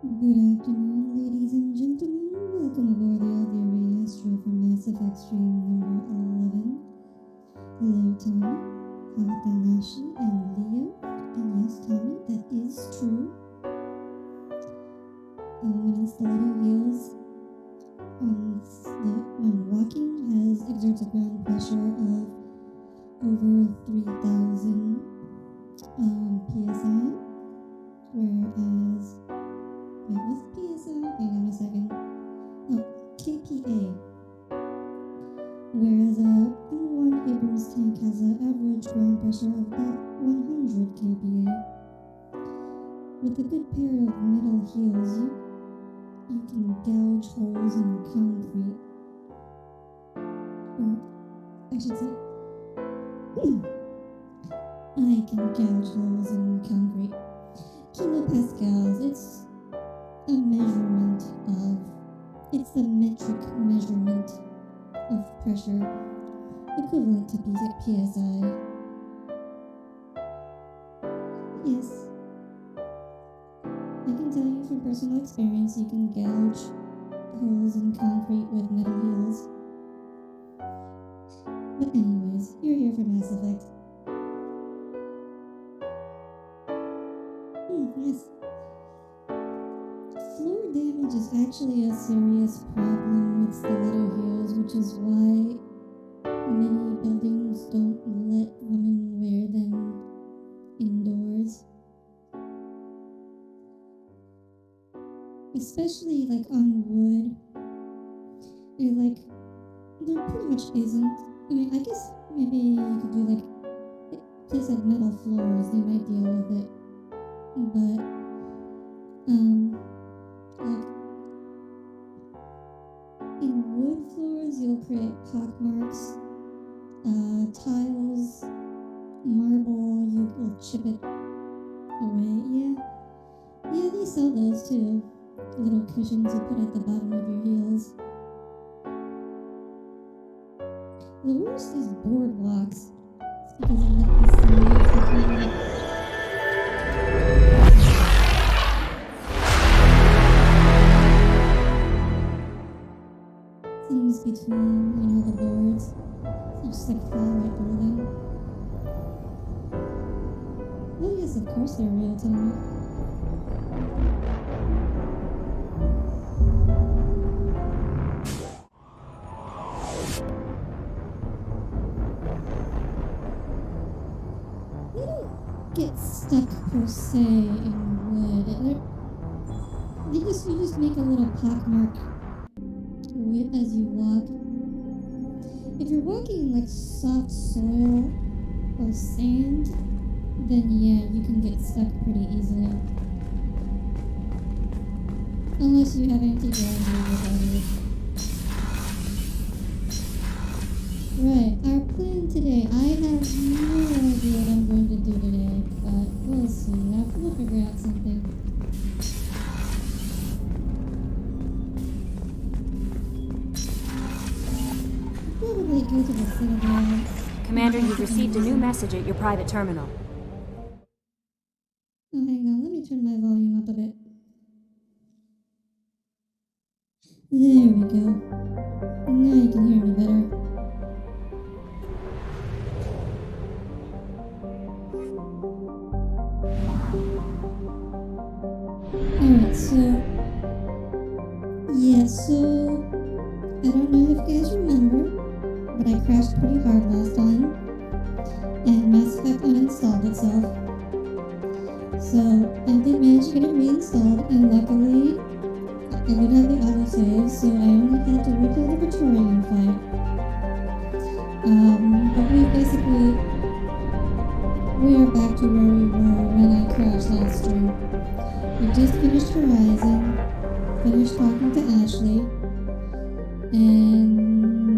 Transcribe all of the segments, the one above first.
Good afternoon, ladies and gentlemen. Welcome aboard the Alderia Astro for Mass Effect stream number 11. Hello, Tommy, Hamatanashi, and Leo. And yes, Tommy, that is true. When the stiletto heels when walking has exerted ground pressure of over 3,000 psi, whereas wait, what's PSI? Hang on a second. Oh, KPA. Whereas a M1 Abrams tank has an average ground pressure of about 100 kPa. With a good pair of metal heels, you can gouge holes in concrete. Or, I should say, I can gouge holes in concrete. Kilopascals, it's the metric measurement of pressure, equivalent to PSI. Yes, I can tell you from personal experience, you can gouge holes in concrete with metal heels. But anyways, you're here for Mass Effect. Yes. Floor damage is actually a serious problem with stiletto heels, which is why many buildings don't let women wear them indoors. Especially like on wood. There pretty much isn't. I mean, I guess maybe you could do place like metal floors, they might deal with it. But, in wood floors, you'll create pockmarks. Tiles, marble, you will chip it away. Yeah, they sell those too. Little cushions you put at the bottom of your heels. The worst is boardwalks. It's because of the things between, the boards. You just fall right through them. Oh yes, of course they're real, Tommy. They don't get stuck per se in wood. You just make a little pockmark as you walk. If you're walking in soft soil or sand, then yeah, you can get stuck pretty easily. Unless you have anti-gravity with you. Right, our plan today. I have no idea what I'm going to do today, but we'll see. We'll figure out something. Probably go to the Citadel. Commander, you've received a new message at your private terminal. Oh, hang on. Let me turn my volume up a bit. There we go. Now you can hear me better. Alright, so I don't know if you guys remember, but I crashed pretty hard last time, and Mass Effect uninstalled itself. So I did manage to get it reinstalled, and luckily I did have the autosave, so I only had to replay the Praetorian fight. But we are back to where we were when I crashed last stream. We just finished Horizon, finished talking to Ashley, and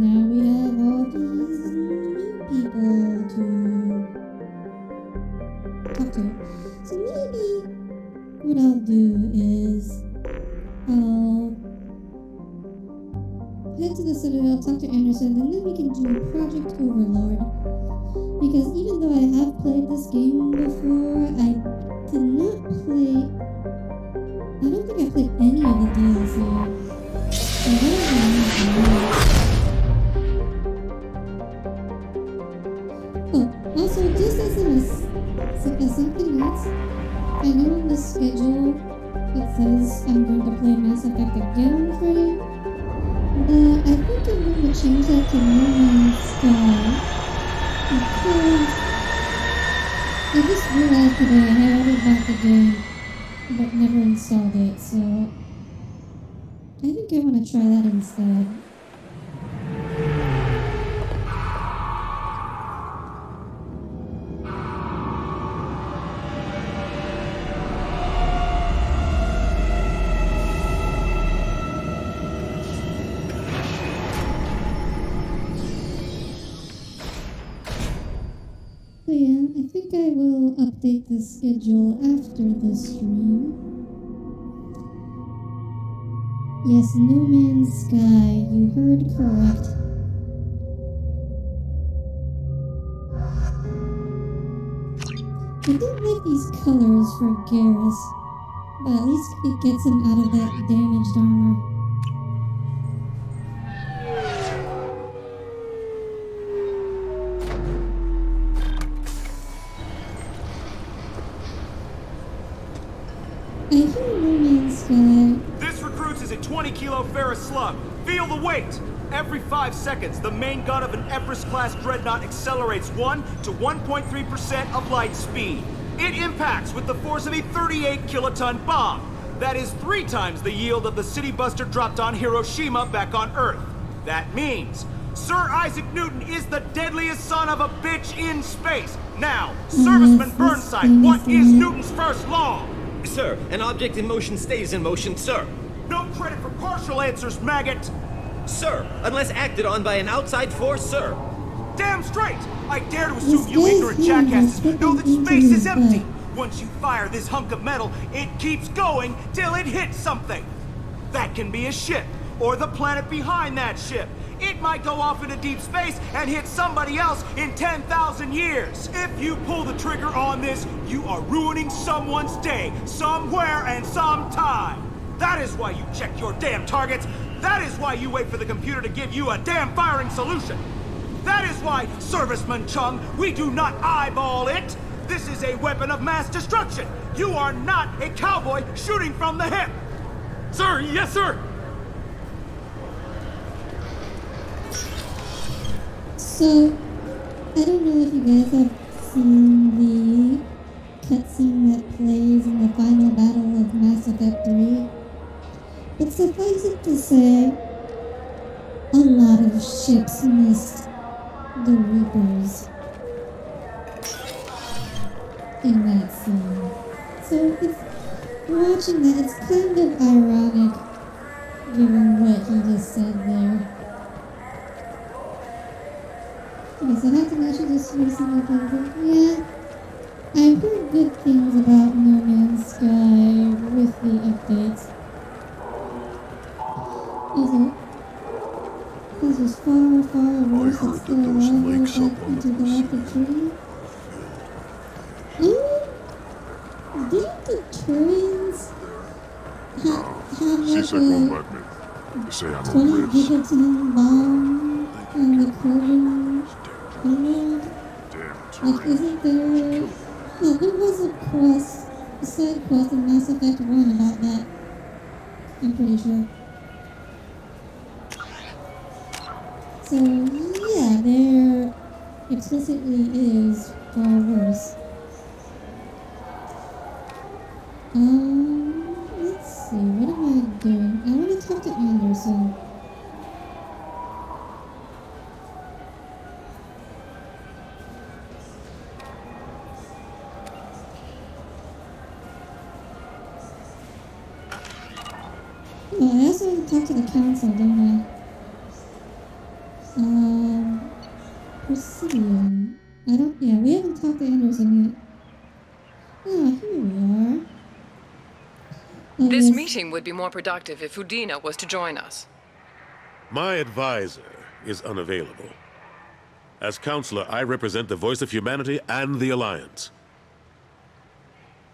now we have all these new people to talk to. So maybe what I'll do is I'll head to the Citadel, talk to Anderson, and then we can do Project Overlord. Because even though I have played this game before, I did not play I don't think I played So, something else. I know on the schedule it says I'm going to play Mass Effect again on Friday, but I think I'm going to change that to No Man's Sky because I just realized today I already bought the game but never installed it, so I think I want to try that instead. So yeah, I think I will update the schedule after the stream. Yes, No Man's Sky, you heard correct. I don't like these colors for Garrus, but at least it gets him out of that damaged armor. I hear No Man's Sky. This recruits is a 20-kilo ferrous slug. Feel the weight! Every 5 seconds, the main gun of an Everest-class dreadnought accelerates 1 to 1.3% of light speed. It impacts with the force of a 38-kiloton bomb. That is 3 times the yield of the city buster dropped on Hiroshima back on Earth. That means Sir Isaac Newton is the deadliest son of a bitch in space. Now, Serviceman Burnside, what is Newton's first law? Sir, an object in motion stays in motion, sir. No credit for partial answers, maggot! Sir, unless acted on by an outside force, sir. Damn straight! I dare to assume you ignorant jackasses know that space is empty. Once you fire this hunk of metal, it keeps going till it hits something. That can be a ship, or the planet behind that ship. It might go off into deep space and hit somebody else in 10,000 years. If you pull the trigger on this, you are ruining someone's day, somewhere and sometime. That is why you check your damn targets. That is why you wait for the computer to give you a damn firing solution. That is why, Serviceman Chung, we do not eyeball it. This is a weapon of mass destruction. You are not a cowboy shooting from the hip. Sir, yes, sir. So, I don't know if you guys have seen the cutscene that plays in the final battle of Mass Effect 3. But suffice it to say, a lot of ships missed the Reapers in that scene. So, if watching that, it's kind of ironic given what he just said there. Okay, so I can actually just recently played it. Yeah, I've heard good things about No Man's Sky with the updates. This is far, far away, but still alive, like intergalactic tree. Didn't the Turians have She like said won't a let me. They say I'm 20 a risk. gigaton bomb on the Krogan homeworld? Damn Like, Turian. isn't there... Well, there was a quest, a side quest in Mass Effect 1 about that. I'm pretty sure. So, yeah, there explicitly is far worse. Let's see, what am I doing? I want to talk to Anderson. Well, I also want to talk to the council, don't I? Presidium. We haven't talked to Anderson yet. Oh, here we are. Oh, This yes. meeting would be more productive if Udina was to join us. My advisor is unavailable. As counselor, I represent the voice of humanity and the Alliance.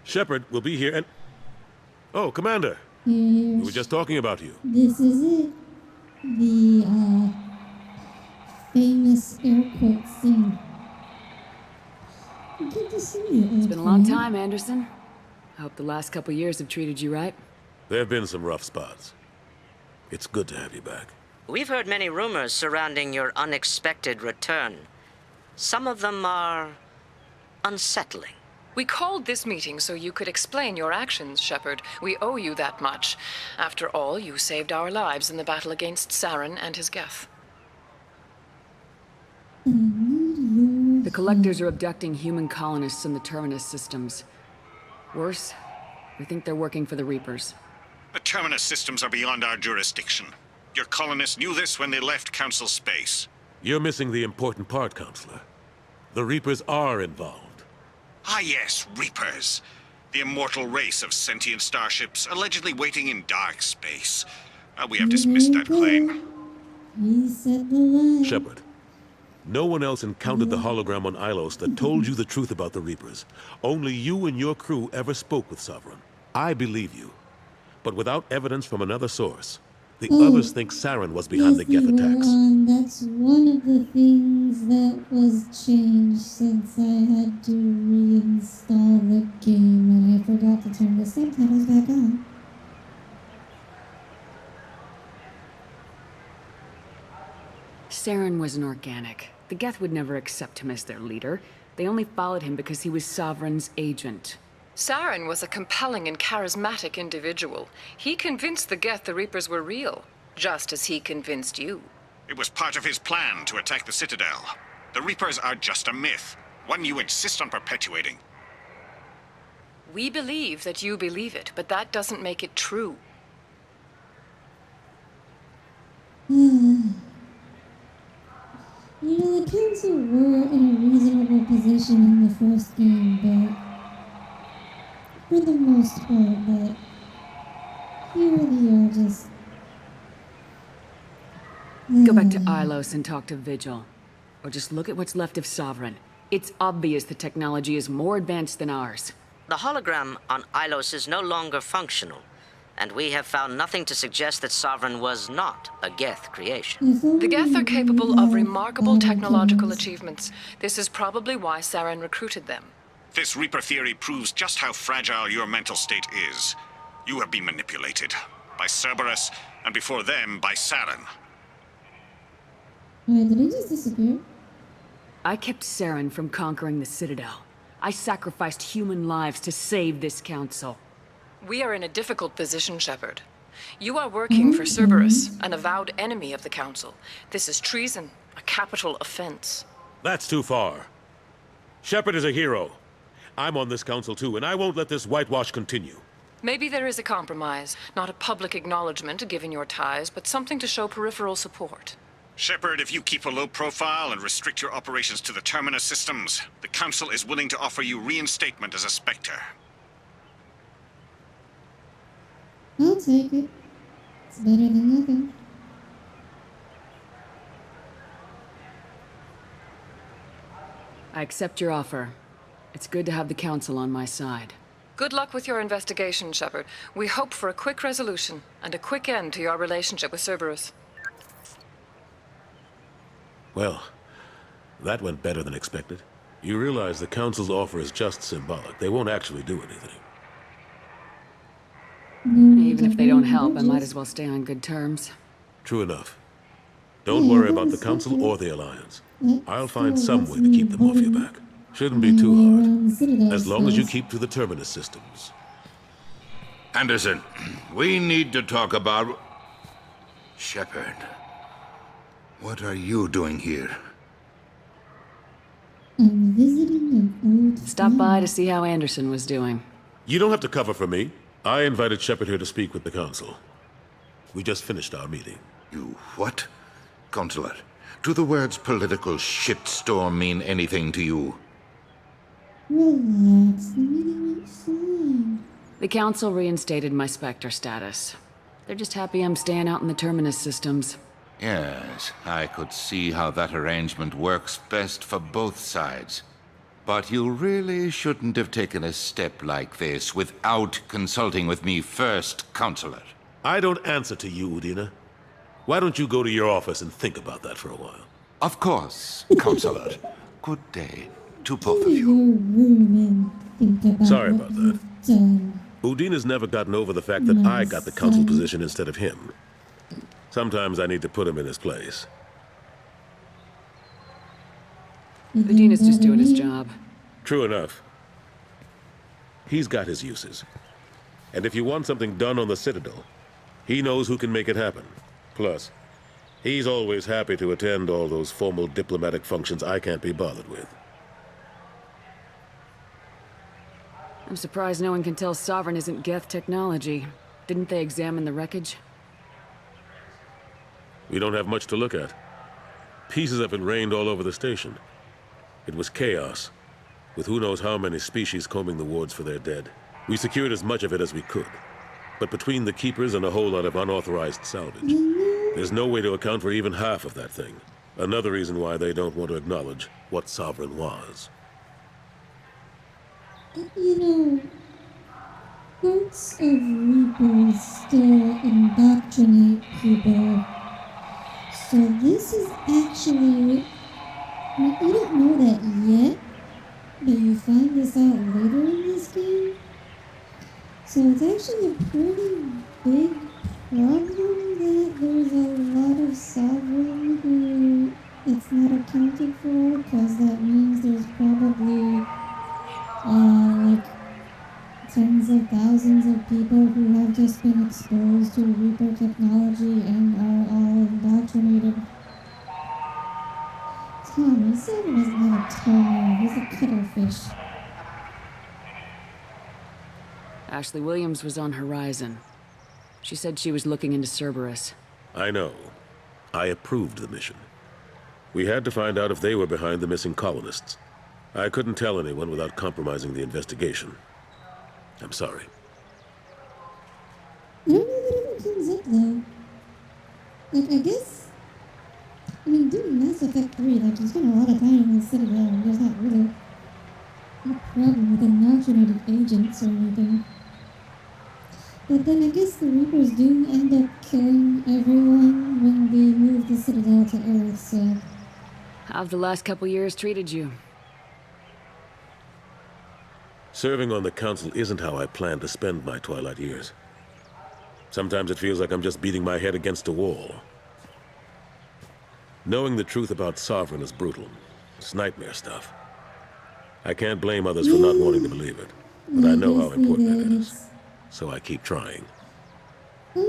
Shepard will be here and... Oh, Commander. Here. We were just talking about you. This is it. The, famous air quote scene. Good to see you. It's been a long time, Anderson. I hope the last couple years have treated you right. There have been some rough spots. It's good to have you back. We've heard many rumors surrounding your unexpected return. Some of them are unsettling. We called this meeting so you could explain your actions, Shepard. We owe you that much. After all, you saved our lives in the battle against Saren and his Geth. The Collectors are abducting human colonists in the Terminus systems. Worse, we think they're working for the Reapers. The Terminus systems are beyond our jurisdiction. Your colonists knew this when they left Council space. You're missing the important part, Counselor. The Reapers are involved. Ah yes, Reapers. The immortal race of sentient starships allegedly waiting in dark space. We have dismissed that claim. Reset the line. Shepard, no one else encountered the hologram on Ilos that told you the truth about the Reapers. Only you and your crew ever spoke with Sovereign. I believe you. But without evidence from another source, the others think Saren was behind the Geth attacks. That's one of the things that was changed since I had to reinstall the game and I forgot to turn the subtitles back on. Saren was an organic. The Geth would never accept him as their leader. They only followed him because he was Sovereign's agent. Saren was a compelling and charismatic individual. He convinced the Geth the Reapers were real, just as he convinced you. It was part of his plan to attack the Citadel. The Reapers are just a myth, one you insist on perpetuating. We believe that you believe it, but that doesn't make it true. You know, the Council were in a reasonable position in the first game, but for the most part, but here they are just... Go back to Ilos and talk to Vigil. Or just look at what's left of Sovereign. It's obvious the technology is more advanced than ours. The hologram on Ilos is no longer functional, and we have found nothing to suggest that Sovereign was not a Geth creation. The Geth are capable of remarkable technological achievements. This is probably why Saren recruited them. This Reaper theory proves just how fragile your mental state is. You have been manipulated. By Cerberus, and before them, by Saren. Wait, did he just disappear? I kept Saren from conquering the Citadel. I sacrificed human lives to save this council. We are in a difficult position, Shepard. You are working for Cerberus, an avowed enemy of the Council. This is treason, a capital offense. That's too far. Shepard is a hero. I'm on this council too, and I won't let this whitewash continue. Maybe there is a compromise. Not a public acknowledgement given your ties, but something to show peripheral support. Shepard, if you keep a low profile and restrict your operations to the Terminus systems, the Council is willing to offer you reinstatement as a Spectre. I'll take it. It's better than nothing. I accept your offer. It's good to have the Council on my side. Good luck with your investigation, Shepard. We hope for a quick resolution and a quick end to your relationship with Cerberus. Well, that went better than expected. You realize the Council's offer is just symbolic. They won't actually do anything. Even if they don't help, I might as well stay on good terms. True enough. Don't worry about the Council or the Alliance. I'll find some way to keep them off your back. Shouldn't be too hard. As long as you keep to the Terminus systems. Anderson, we need to talk about... Shepard. What are you doing here? I'm visiting an old Stop by to see how Anderson was doing. You don't have to cover for me. I invited Shepard here to speak with the Council. We just finished our meeting. You what? Counselor, do the words political shitstorm mean anything to you? Relax, the meeting went fine. The Council reinstated my Spectre status. They're just happy I'm staying out in the Terminus systems. Yes, I could see how that arrangement works best for both sides. But you really shouldn't have taken a step like this without consulting with me first, Counselor. I don't answer to you, Udina. Why don't you go to your office and think about that for a while? Of course, Counselor. Good day. to both Go of to you. your room and think about Sorry what about that. you've done. Udina's never gotten over the fact that My I got the council son. position instead of him. Sometimes I need to put him in his place. Udina's just doing his job. True enough. He's got his uses. And if you want something done on the Citadel, he knows who can make it happen. Plus, he's always happy to attend all those formal diplomatic functions I can't be bothered with. I'm surprised no one can tell Sovereign isn't Geth technology. Didn't they examine the wreckage? We don't have much to look at. Pieces have been rained all over the station. It was chaos, with who knows how many species combing the wards for their dead. We secured as much of it as we could. But between the Keepers and a whole lot of unauthorized salvage, there's no way to account for even half of that thing. Another reason why they don't want to acknowledge what Sovereign was. You know, parts of Reapers still indoctrinate people. So this is actually... you don't know that yet, but you find this out later in this game. So it's actually a pretty big problem that there's a lot of Sovereign who it's not accounted for, because that means there's probably like tens of thousands of people who have just been exposed to Reaper technology and are all indoctrinated. Tommy, Sovereign isn't have a toner, he's a cuttlefish. Ashley Williams was on Horizon. She said she was looking into Cerberus. I know. I approved the mission. We had to find out if they were behind the missing colonists. I couldn't tell anyone without compromising the investigation. I'm sorry. I don't know what ever comes up though. Like, I guess, I mean, doing Mass Effect 3, like, you spend a lot of time in the Citadel, and there's not really a problem with indoctrinated agents or anything. But then I guess the Reapers do end up killing everyone when they move the Citadel to Earth, so... How have the last couple years treated you? Serving on the Council isn't how I plan to spend my twilight years. Sometimes it feels like I'm just beating my head against a wall. Knowing the truth about Sovereign is brutal. It's nightmare stuff. I can't blame others for not wanting to believe it, but I know how important it is. So I keep trying.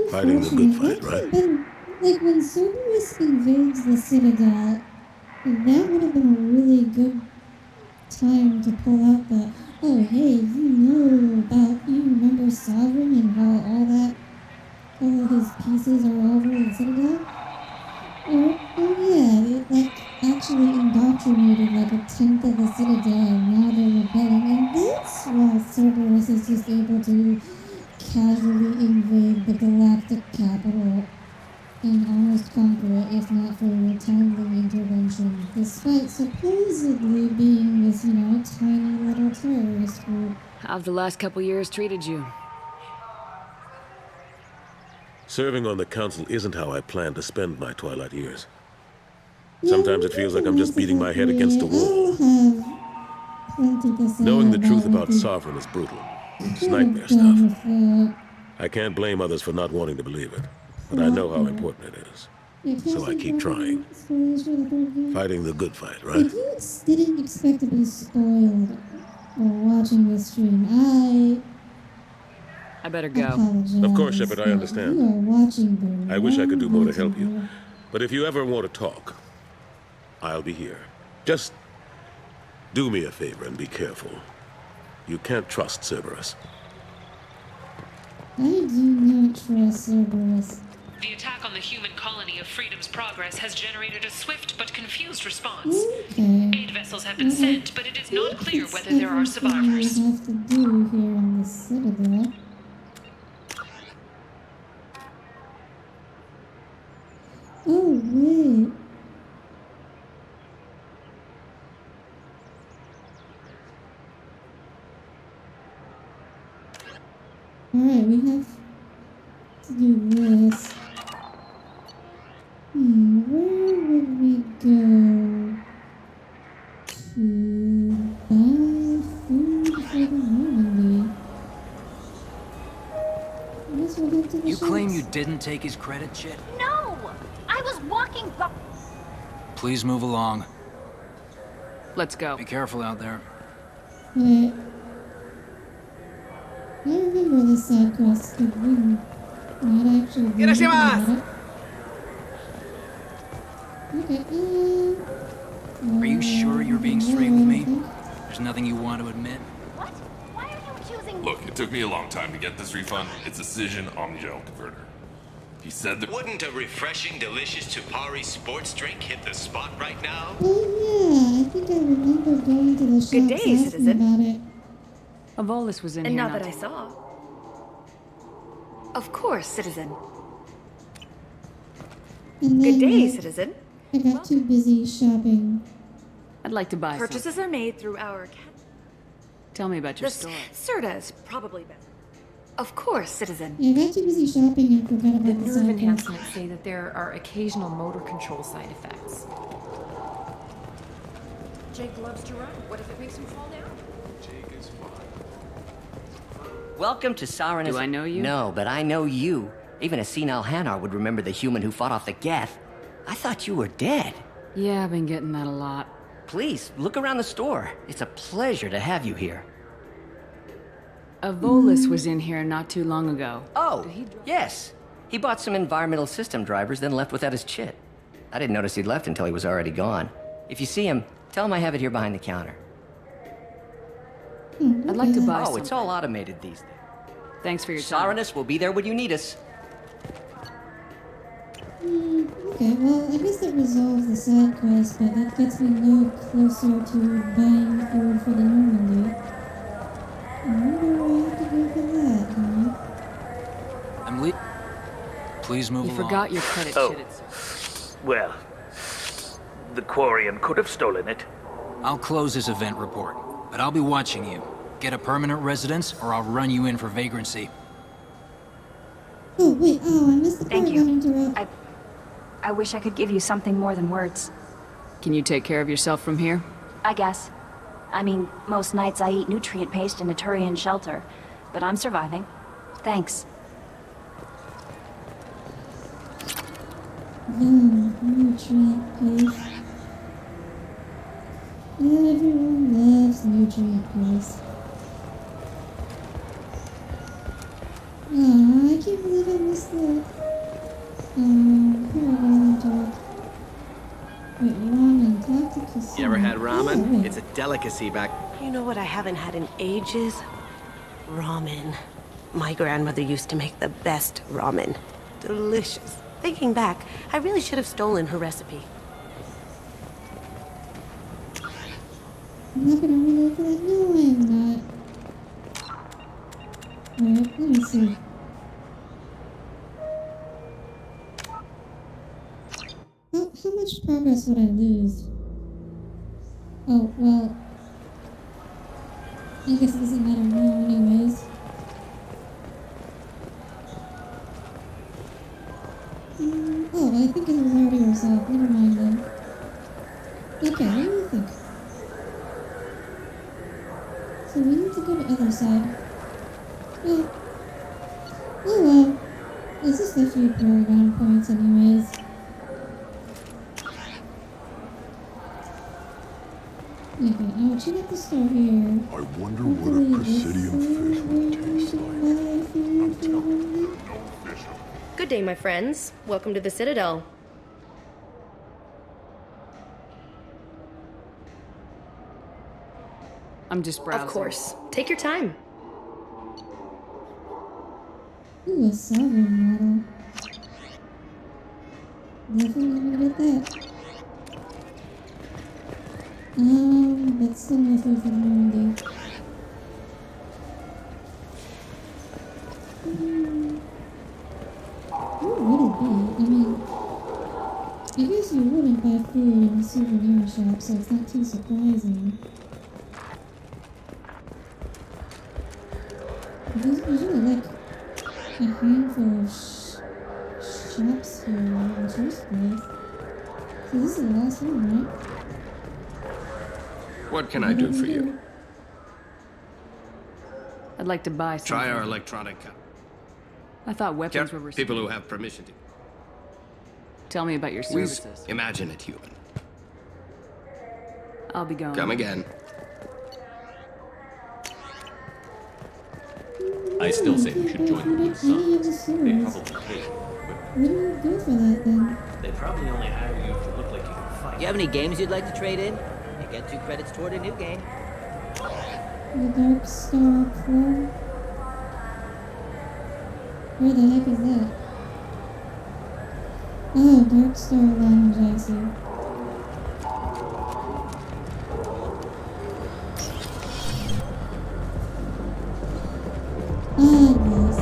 Fighting the good fight, right? Like, when Cerberus invades the Citadel, that would have been a really good time to pull out the, oh hey, you remember Sovereign and how all of his pieces are all over the Citadel? Or yeah, it, like, actually indoctrinated like a tenth of the Citadel, and now they're rebelling, and that's why Cerberus is just able to casually invade the galactic capital and almost conquer it, if not for a timely intervention, despite supposedly being this, tiny little terrorist group. How have the last couple years treated you? Serving on the Council isn't how I plan to spend my twilight years. Sometimes it feels like I'm just beating my head against a wall. Knowing the truth about Sovereign is brutal. It's nightmare stuff. I can't blame others for not wanting to believe it, but I know how important it is. So I keep trying. Fighting the good fight, right? If you didn't expect to be spoiled while watching this stream, I better go. apologize. Of course, Shepard, I understand. You are watching the I wish I could do more to help you. wrong But if you ever want to talk, I'll be here. Just do me a favor and be careful. You can't trust Cerberus. I do not trust Cerberus. The attack on the human colony of Freedom's Progress has generated a swift but confused response. Okay. Aid vessels have been sent, but it is not clear whether there are survivors. What have to do here on the Citadel? Oh wait. Alright, we have to do this. Where would we go to? to the You claim shops? you didn't take his credit, Chit? No! I was walking by. Please move along. Let's go. Be careful out there. Wait. I remember this side quest. Did we not actually do anything about it? Okay, Are you sure you're being straight with me? There's nothing you want to admit? What? Why are you choosing? Look, it took me a long time to get this refund. It's a Cision Omnigel converter. He said that— Wouldn't a refreshing, delicious Tupari sports drink hit the spot right now? Oh yeah, I think I remember going to the shops Good day, asking citizen. about it. Avolis was in And here. not that I saw. Of course, citizen. And Good then, day, citizen. I got too busy shopping. I'd like to buy some. Purchases are made through our Tell me about your This store. Serta is probably better. Of course, citizen. Yeah, I got too busy shopping and forgot The about the nerve side quest. enhancements say that there are occasional motor control side effects. Jake loves to run. What if it makes him fall down? Jake is fine. Welcome to Sarin. Do I know you? No, but I know you. Even a senile Hanar would remember the human who fought off the Geth. I thought you were dead. Yeah, I've been getting that a lot. Please, look around the store. It's a pleasure to have you here. Avolis was in here not too long ago. Oh, yes. He bought some environmental system drivers, then left without his chit. I didn't notice he'd left until he was already gone. If you see him, tell him I have it here behind the counter. I'd like to buy Oh, some. it's all automated these days. Thanks for your time. Sarinus will be there when you need us. Okay, well, I guess that resolves the side quest, but that gets me no closer to buying food for the Normandy. I wonder where I have to go for that, huh? I'm Please move You along. forgot your credit Oh. shit. It's Well, the Quarian could have stolen it. I'll close this event report, but I'll be watching you. Get a permanent residence, or I'll run you in for vagrancy. Oh, wait, oh, I missed the part Thank you. about interrupt. I wish I could give you something more than words. Can you take care of yourself from here? I guess. I mean, most nights I eat nutrient paste in a Turian shelter, but I'm surviving. Thanks. Nutrient paste. Everyone loves nutrient paste. Oh, I can't believe I missed that. Here I talk. Wait, ramen, talk to Cassandra. You ever had ramen? Oh, wait. It's a delicacy back. You know what I haven't had in ages? Ramen. My grandmother used to make the best ramen. Delicious. Thinking back, I really should have stolen her recipe. I'm not gonna reload for that. No, I'm not. Alright, let me see. How much progress would I lose? Oh, well. I guess it doesn't matter now, anyways. Oh, I think it was already resolved. Never mind then. Okay, what do you think? So we need to go to other side. Oh. Oh well. This is a few Paragon points anyways. Okay, I'll check out the store here. I wonder what a Presidium fish would taste like. Good day, my friends. Welcome to the Citadel. I'm just browsing. Of course. Take your time. Ooh, a sovereign model. Definitely gonna get that. But still no food for the Normandy. What would it be? I mean, I guess you wouldn't buy food in a souvenir shop, so it's not too surprising. There's usually like a handful of shops here in the first place. So this is the last one, right? What can I do for you? I'd like to buy something. Try our electronic. I thought weapons were restricted. People who have permission to. Tell me about your services. Imagine it human. I'll be going. Come again. I still say we should join the Blue Suns. They probably pay. Where do you go for that then? They probably only hire you if you look like you can fight. Do you have any games you'd like to trade in? You get 2 credits toward a new game. The Dark Star Club? Where the heck is that? Oh, Dark Star Lounge, I see. Oh, yes.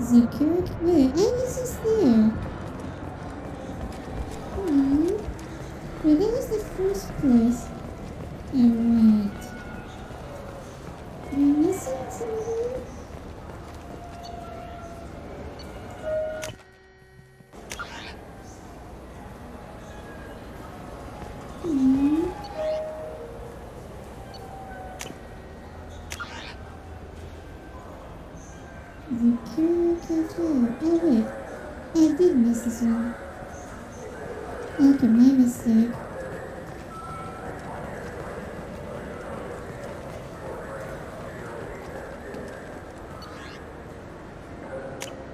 Zakaric? Wait, I was just there. Wait, that was the first place I went. Am I missing something? Oh wait, I did miss this one. Okay, my mistake.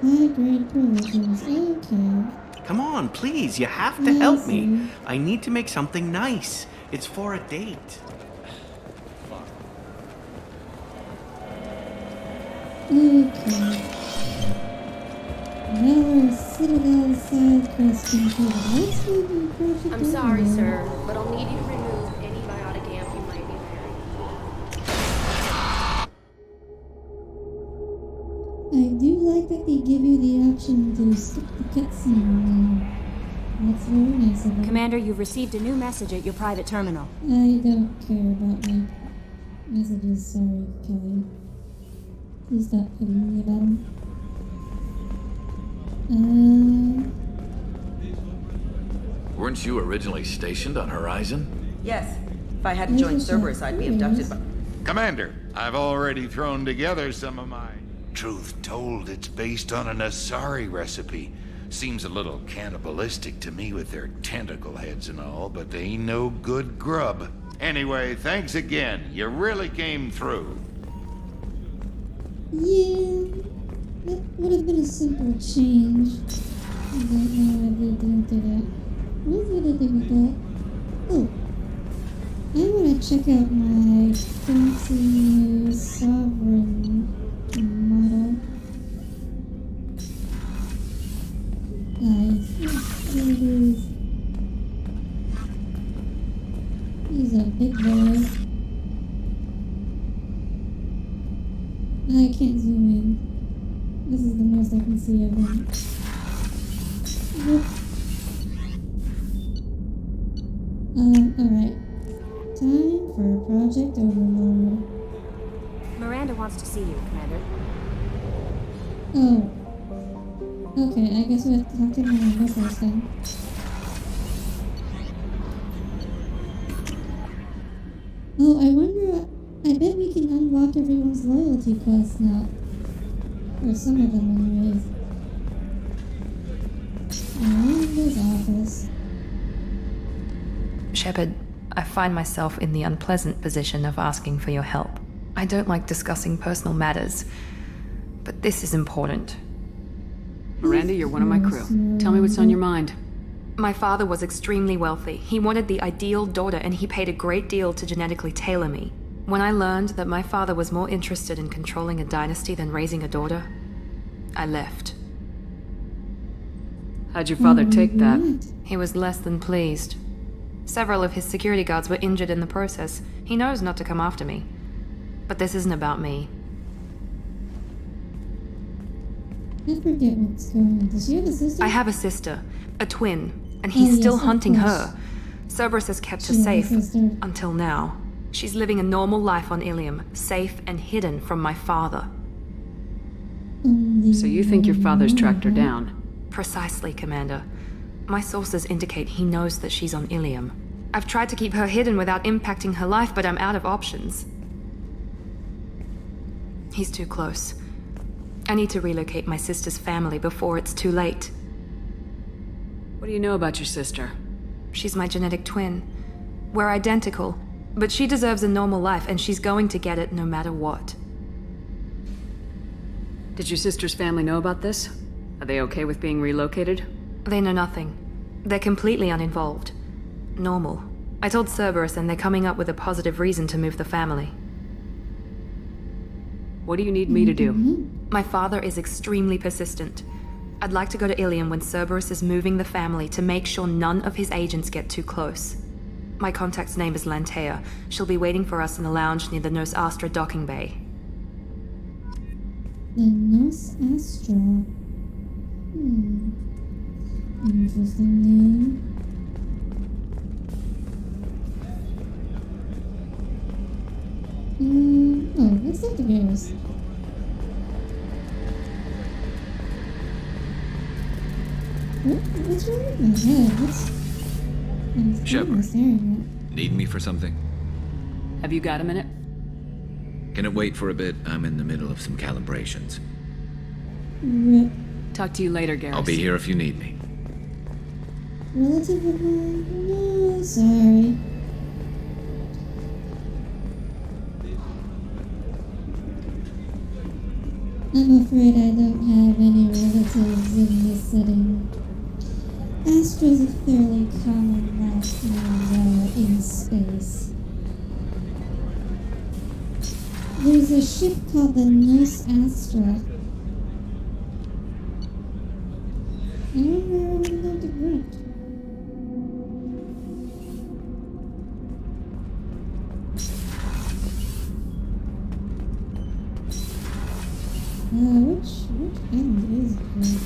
High grade provisions, okay. Come on, please, you have to help me. I need to make something nice. It's for a date. Okay. Valor Citadel side quest completed. Let's move to Project I'm sorry, Overlord. sir, but I'll need you to remove any biotic amp you might be wearing. I do like that they give you the option to skip the cutscene. That's very nice of them. Commander, you've received a new message at your private terminal. I don't care about my messages. Sorry, Kelly. Please stop hitting me about them. Weren't you originally stationed on Horizon? Yes. If I hadn't joined Cerberus, I'd be abducted by... Commander, I've already thrown together some of my... Truth told, it's based on an Asari recipe. Seems a little cannibalistic to me with their tentacle heads and all, but they ain't no good grub. Anyway, thanks again. You really came through. Yeah, that would have been a simple change. I don't know why they didn't do that. What did I do with that? Oh, I want to check out my fancy new Sovereign model. Here it is. He's a big boy. I can't zoom in. This is the most I can see of him. Alright. Time for Project Overlord. Miranda wants to see you, Commander. Oh. Okay, I guess we have to talk to Miranda first then. Oh, I wonder... I bet we can unlock everyone's loyalty quests now. Or some of them, anyways. Miranda's office. Shepard, I find myself in the unpleasant position of asking for your help. I don't like discussing personal matters, but this is important. Miranda, you're one of my crew. Tell me what's on your mind. My father was extremely wealthy. He wanted the ideal daughter, and he paid a great deal to genetically tailor me. When I learned that my father was more interested in controlling a dynasty than raising a daughter, I left. How'd your father take that? He was less than pleased. Several of his security guards were injured in the process. He knows not to come after me. But this isn't about me. I forget what's going on. Does she have a sister? I have a sister, a twin, and he's still hunting her. Cerberus has kept her safe until now. She's living a normal life on Ilium, safe and hidden from my father. So you think your father's tracked her down? Precisely, Commander. My sources indicate he knows that she's on Ilium. I've tried to keep her hidden without impacting her life, but I'm out of options. He's too close. I need to relocate my sister's family before it's too late. What do you know about your sister? She's my genetic twin. We're identical, but she deserves a normal life, and she's going to get it no matter what. Did your sister's family know about this? Are they okay with being relocated? They know nothing. They're completely uninvolved. Normal. I told Cerberus, and they're coming up with a positive reason to move the family. What do you need me to do? My father is extremely persistent. I'd like to go to Ilium when Cerberus is moving the family to make sure none of his agents get too close. My contact's name is Lantea. She'll be waiting for us in the lounge near the Nos Astra docking bay. The Nos Astra. Interesting name. Oh, let's take the bears. What's wrong with my head? Shepard, need me for something? Have you got a minute? Can it wait for a bit? I'm in the middle of some calibrations. Talk to you later, Garrus. I'll be here if you need me. Relative of mine? No, sorry. I'm afraid I don't have any relatives in this setting. Astra's a fairly common last name in space. There's a ship called the Nos Astra. I don't know when I'm going to Grunt. Which end is it?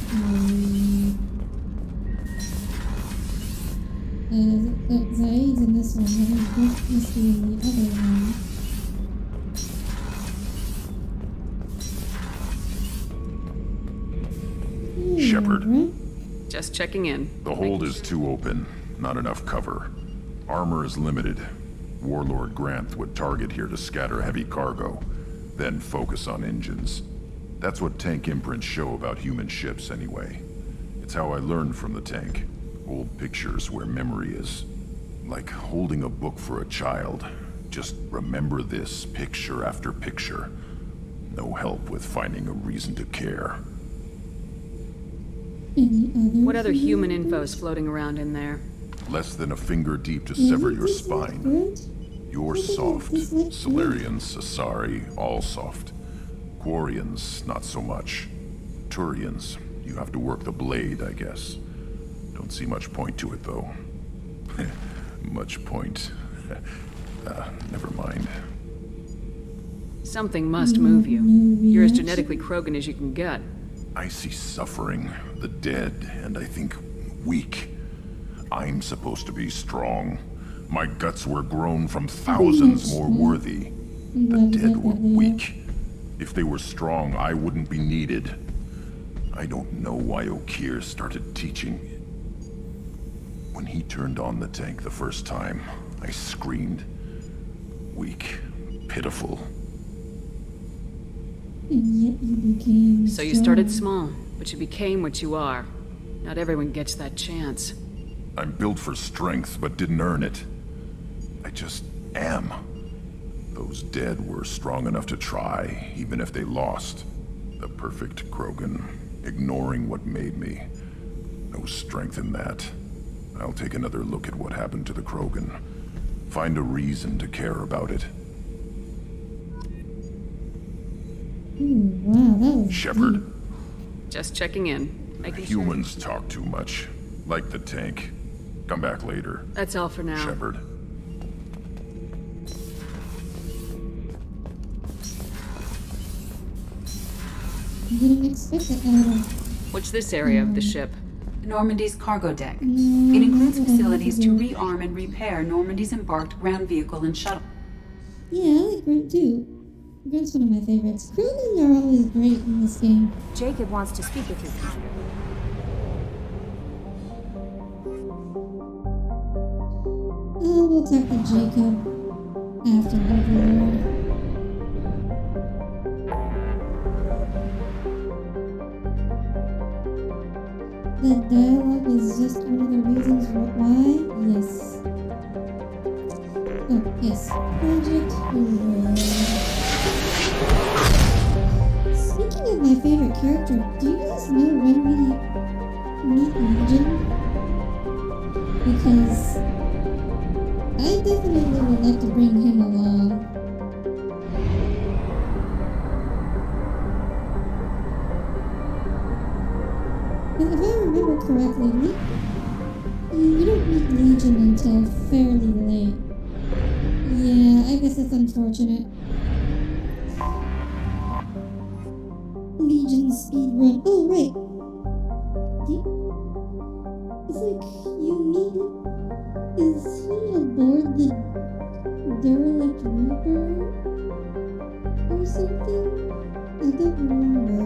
Zaid's in this one, but Grunt must be in the other one. Shepard. Just checking in. The hold is too open. Not enough cover. Armor is limited. Warlord Granth would target here to scatter heavy cargo, then focus on engines. That's what tank imprints show about human ships anyway. It's how I learned from the tank. Old pictures where memory is. Like holding a book for a child. Just remember this picture after picture. No help with finding a reason to care. What other human info is floating around in there? Less than a finger deep to sever your spine. You're soft. Solarians, Asari, all soft. Quarians, not so much. Turians, you have to work the blade, I guess. Don't see much point to it, though. Much point. Never mind. Something must move you. You're as genetically Krogan as you can get. I see suffering, the dead, and I think weak. I'm supposed to be strong. My guts were grown from thousands more worthy. The dead were weak. If they were strong, I wouldn't be needed. I don't know why Okeer started teaching. When he turned on the tank the first time, I screamed. Weak, pitiful. And yet you became So you started small, but you became what you are. Not everyone gets that chance. I'm built for strength, but didn't earn it. I just am. Those dead were strong enough to try, even if they lost. The perfect Krogan, ignoring what made me. No strength in that. I'll take another look at what happened to the Krogan. Find a reason to care about it. Ooh, wow, that was Shepard. deep. Just checking in. Making sure. Humans talk too much. Like the tank. Come back later. That's all for now. Shepard. Didn't expect it at all. What's this area of the ship? Normandy's cargo deck. No, It includes that's what I facilities to wanted rearm and repair Normandy's embarked ground vehicle and shuttle. Yeah, I like Grunt too. Grunt's one of my favorites. Krogans are always great in this game. Jacob wants to speak with you, Commander. We'll talk to Jacob after Overlord. The dialogue is just one of the reasons why? Yes. Oh, yes. Project Overlord. Speaking of my favorite character, do you guys know when we meet Legion? Because I definitely would like to bring him along. But if I remember correctly, you don't meet Legion until fairly late. Yeah, I guess it's unfortunate. Legion speedrun. Oh, right. It's like you meet. Is he aboard the Derelict Reaper or something? I don't remember.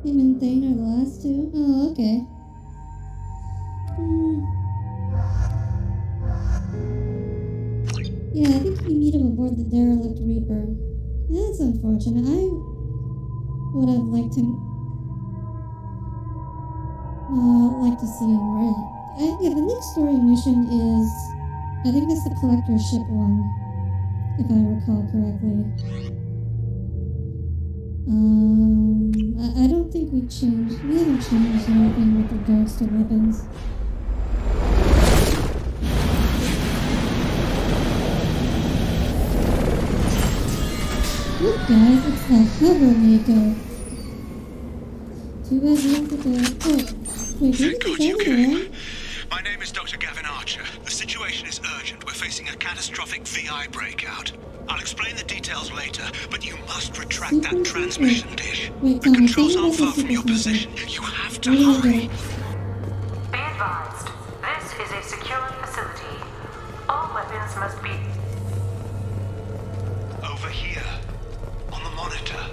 Him and Thane are the last two? Oh, okay. Yeah, I think you meet him aboard the Derelict Reaper. That's unfortunate. I would have liked him. Like to see him, right? Yeah, the next story mission is, I think it's the collector ship one, if I recall correctly. I don't think we haven't changed anything with regards to weapons. Look guys, it's the Hover Mako. Too bad you don't get to... Oh, wait, Thank God you came. My name is Dr. Gavin Archer. The situation is urgent. We're facing a catastrophic VI breakout. I'll explain the details later, but you must retract that transmission dish. Wait, the controls aren't far from your position. You have to hurry. Be advised, this is a secure facility. All weapons must be... Over here. On the monitor.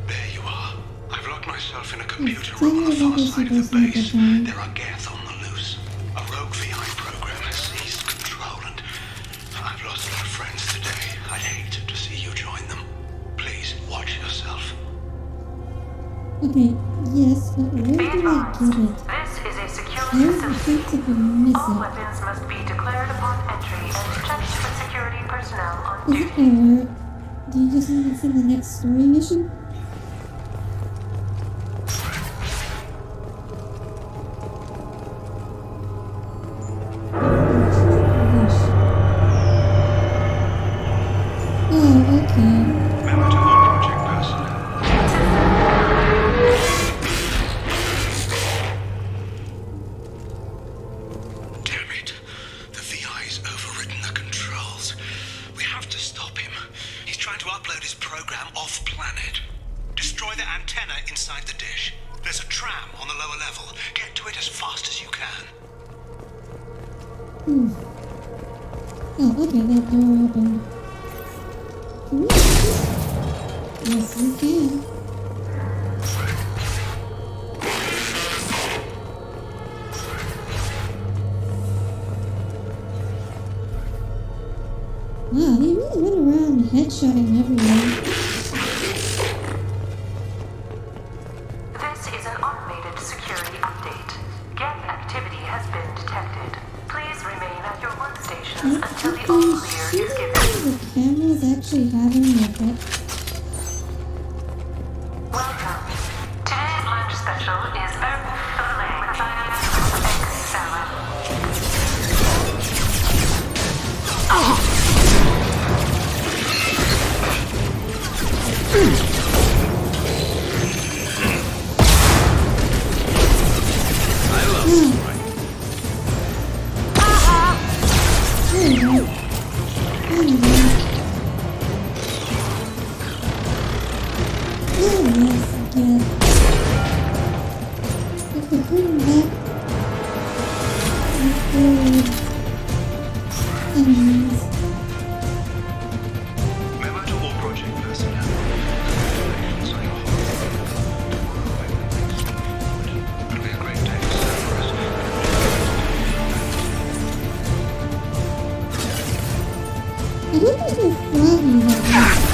There you are. I've locked myself in a computer room on the far side of the base. There are Geth on the loose. A rogue VI program has seized control and I've lost my friends today. I'd hate to see you join them. Please, watch yourself. Okay, yes, but where do I get it? This is a secure I think to miss All it. weapons must be declared upon entry and checked with security personnel on Is it alert? Do you just need it in the next story mission? Oh, okay. Remember to all project personnel. Damn it. The VI's overridden the controls. We have to stop him. He's trying to upload his program off-planet. Destroy the antenna inside the dish. There's a tram on the lower level. Get to it as fast as you can. Oh, okay, that door opened. Can we use this? Yes, we can. Wow, he really went around headshotting everyone. This is an automated security update. Geth activity has been detected. Please remain at your workstations until the all clear is given. The camera's actually having an effect. Welcome. Today's lunch special is beef fillet with egg salad. I love this right. There you go. There you go. Oh, yes, again. If we bring back the forward enemies. Memo to all project personnel. I hope there's no froggies out there.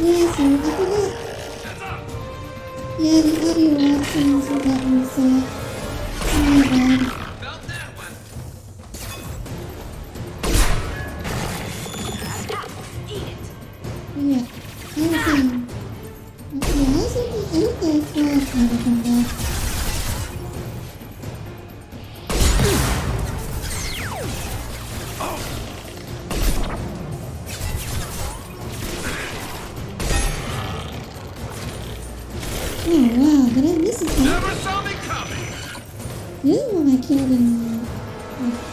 Yeah, so I forgot. Yeah, the audio options got reset. Oh my god. Yeah, I was saying. Okay, I was thinking, I hope the frogs never come back. Oh wow, did I miss it? Never saw me coming. The other one I killed in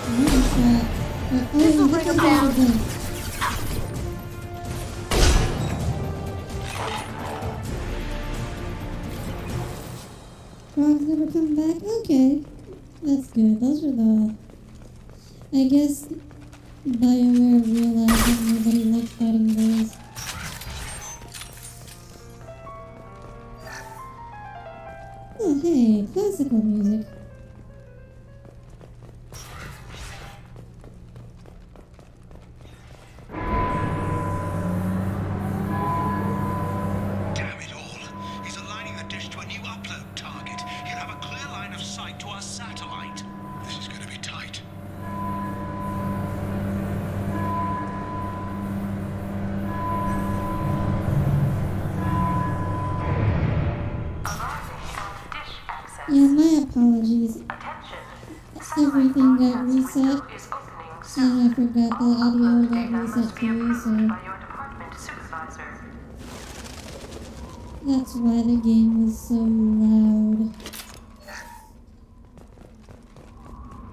another shot. But oh, This'll bring him down. Frogs never come back? Okay. That's good. Those are the... I guess BioWare realizing nobody likes fighting those. Oh hey, classical music. Damn it all. He's aligning the dish to a new upload target. He'll have a clear line of sight to our satellite. This is gonna be tight. Yeah, my apologies. Everything got reset. And I forgot the audio got reset too, so... That's why the game was so loud.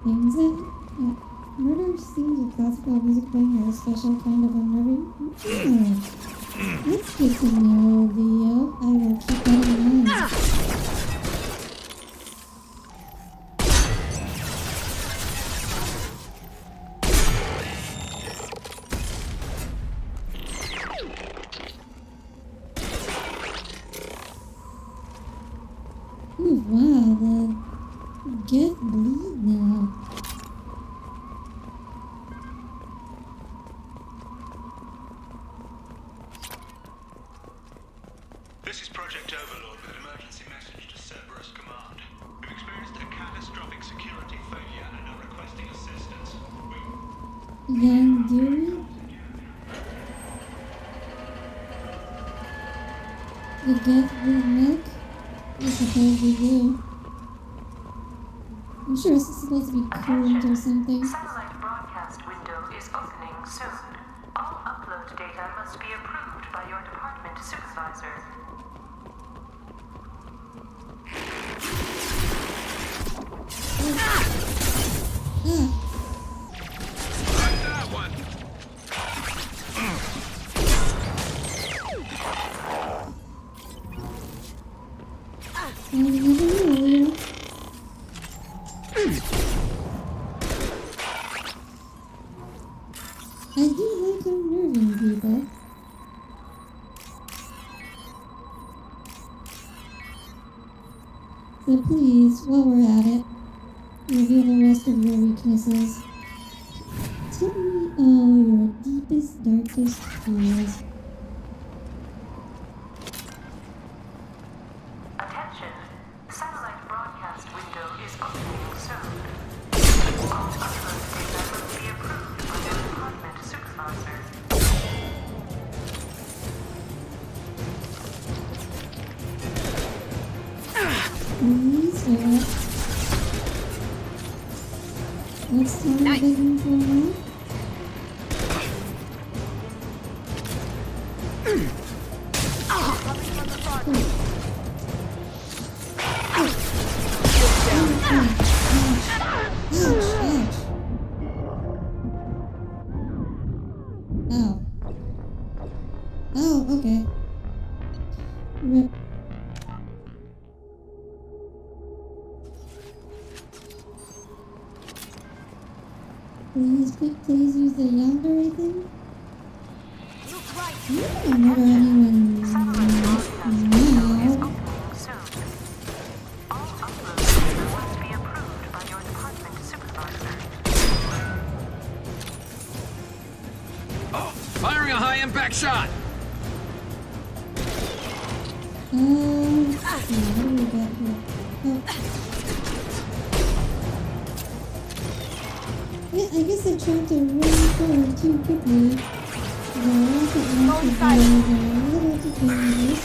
Things that... murder scenes with classical music playing are a special kind of unnerving. Oh, that's good to know, Leo. I will keep that in mind. Ooh, wow, the get bleed now. This is Project Overlord with an emergency message to Cerberus Command. We've experienced a catastrophic security failure and are requesting assistance. Young Dewey? The get bleed milk? I suppose we do. I'm sure it's supposed to be coolant or something. Satellite broadcast window is opening soon. All upload data must be approved by your department supervisor. Like that one. I never knew, Leo. I do like unnerving people. So please, while we're at it, reveal the rest of your weaknesses. Tell me all your deepest, darkest fears. Attention. Satellite broadcast window is opening soon. All upload data must be approved by your department supervisor. Please, let's talk begging for more. Please use the yandere thing. I don't remember anyone now. Firing a high-impact shot! Let's see, what do we got here? Oh. Yeah, I guess I tried to run forward too quickly. The rocket launcher is a little too dangerous.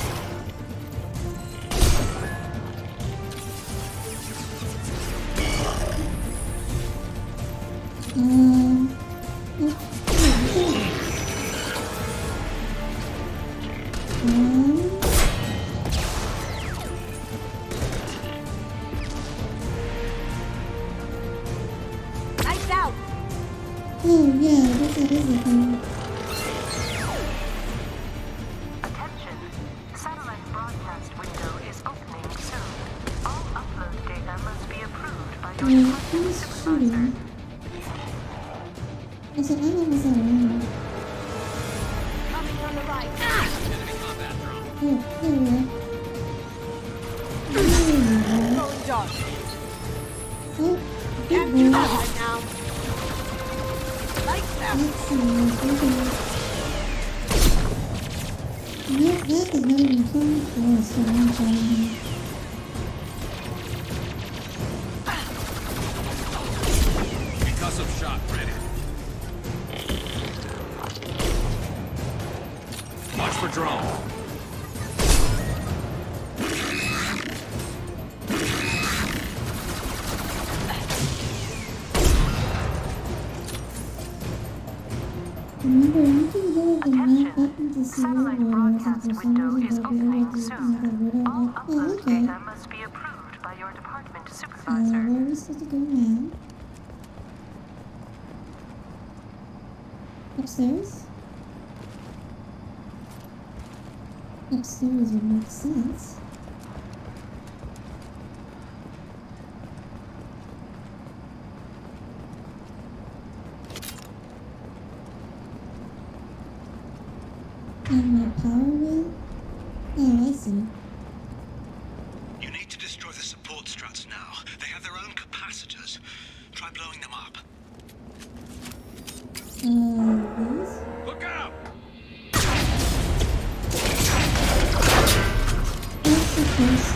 Lights out! Oh yeah, I guess that is a thing. Attention. Satellite broadcast window is opening soon. All upload data must be approved by your Yeah, department who's supervisor. shooting? Also, I'm almost around. Coming from the right. Oh, there we are. There we are. Going dark. Oh, good Can't boy. do that right now. Lights out. Let's see, okay. Nope, that is not even coming close to one-shotting him. Concussive shot ready. Watch for drone. Remember, you can go to the map button to see where we're at, and for some reason I'll be able to have the radar up. Oh, okay. Data must be approved by your department supervisor. Where are we supposed to go now? Upstairs? Upstairs would make sense. And my power wheel? Oh, I see. You need to destroy the support struts now. They have their own capacitors. Try blowing them up. These? Look out! That's the first.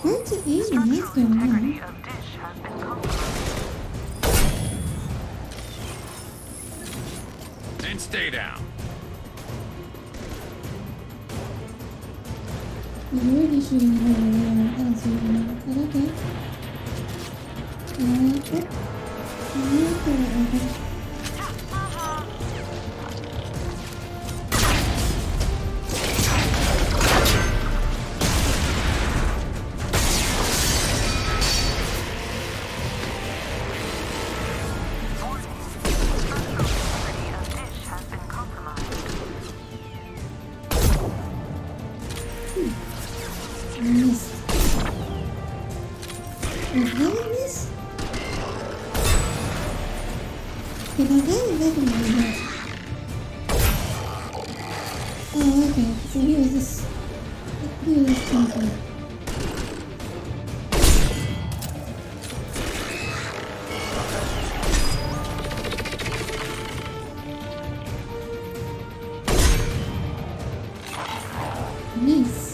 Hard to aim when that's going on. And stay down. You're already shooting over there. I don't see it anymore, but okay. Okay. Nice. Wait, how did this? Okay, now that is definitely hurt. Oh, okay. So here is this. Here is this temple. Nice.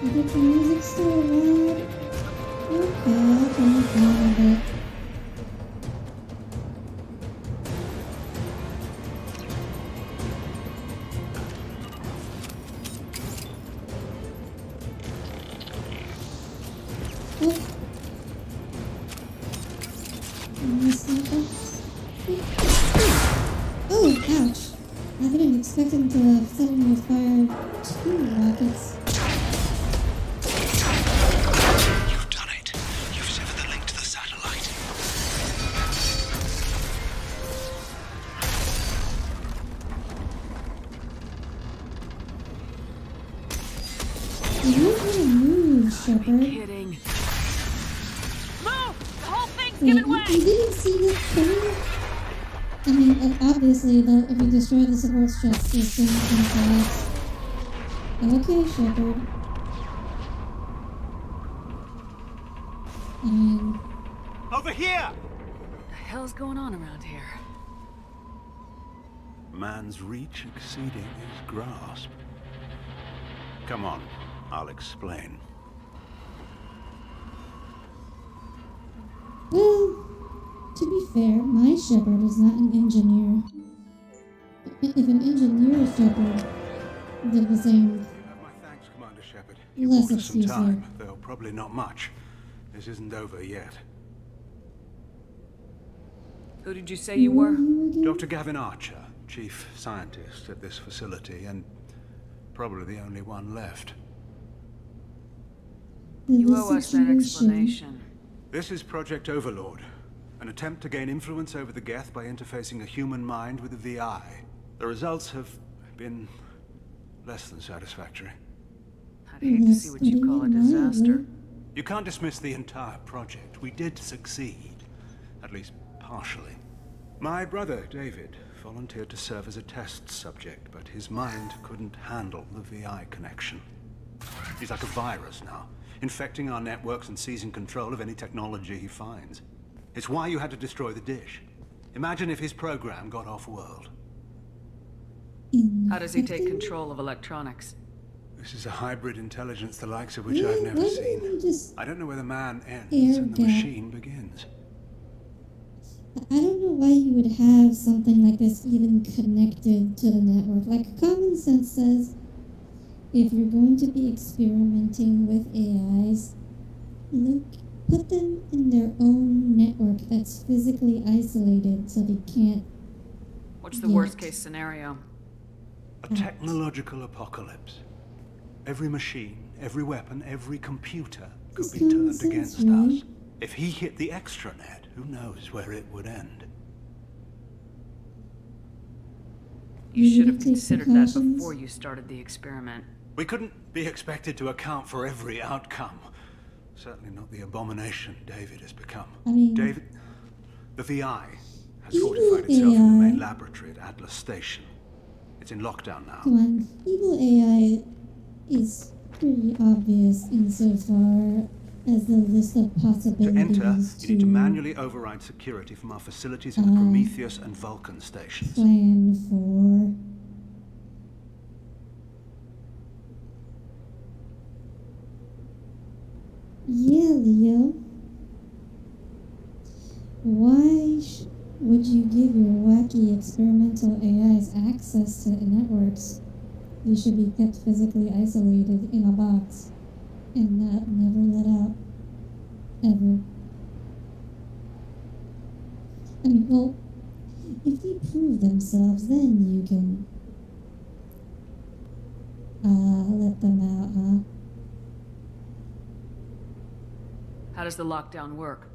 I think the music's still loud. Okay, I'll turn it down a bit. Oh. Missed something. Oh, ouch. I didn't expect him to suddenly fire 2 rockets. You've done it. You've severed the link to the satellite. I don't know how to move. Shepard. Kidding. Move! The whole thing's Wait, giving way! you didn't see this coming? I mean, obviously, if you destroy the support structures, things can collapse. Okay, Shepard. I mean... Over here! What the hell's going on around here? Man's reach exceeding his grasp. Come on, I'll explain. Well, to be fair, my Shepard is not an engineer. If an engineer Shepard did the same, My thanks, Commander Shepard. You less bought us some excuse time, there. though probably not much. This isn't over yet. Who did you say you were? Dr. Gavin Archer, chief scientist at this facility, and probably the only one left. You owe us that explanation. This is Project Overlord, an attempt to gain influence over the Geth by interfacing a human mind with a VI. The results have been less than satisfactory. I'd hate to see what you call a disaster. You can't dismiss the entire project. We did succeed, at least partially. My brother, David, volunteered to serve as a test subject, but his mind couldn't handle the VI connection. He's like a virus now, infecting our networks and seizing control of any technology he finds. It's why you had to destroy the dish. Imagine if his program got off-world. How does he take control of electronics? This is a hybrid intelligence the likes of which I've never seen. I don't know where the man ends and the machine begins. I don't know why you would have something like this even connected to the network. Like, common sense says, if you're going to be experimenting with AIs, put them in their own network that's physically isolated so they can't... What's the worst case scenario? A technological apocalypse. Every machine, every weapon, every computer could be turned against us. If he hit the extranet, who knows where it would end? You should have considered that before you started the experiment. We couldn't be expected to account for every outcome. Certainly not the abomination David has become. David, the VI has fortified itself in the main laboratory at Atlas Station. It's in lockdown now. Come on, evil AI is pretty obvious insofar as the list of possibilities. To enter, you need to manually override security from our facilities in the Prometheus and Vulcan stations. Plan for... Yeah, Leo. Why would you give your wacky experimental AIs access to networks? You should be kept physically isolated in a box and never let out. Ever. I mean, well, if they prove themselves, then you can let them out, huh? How does the lockdown work?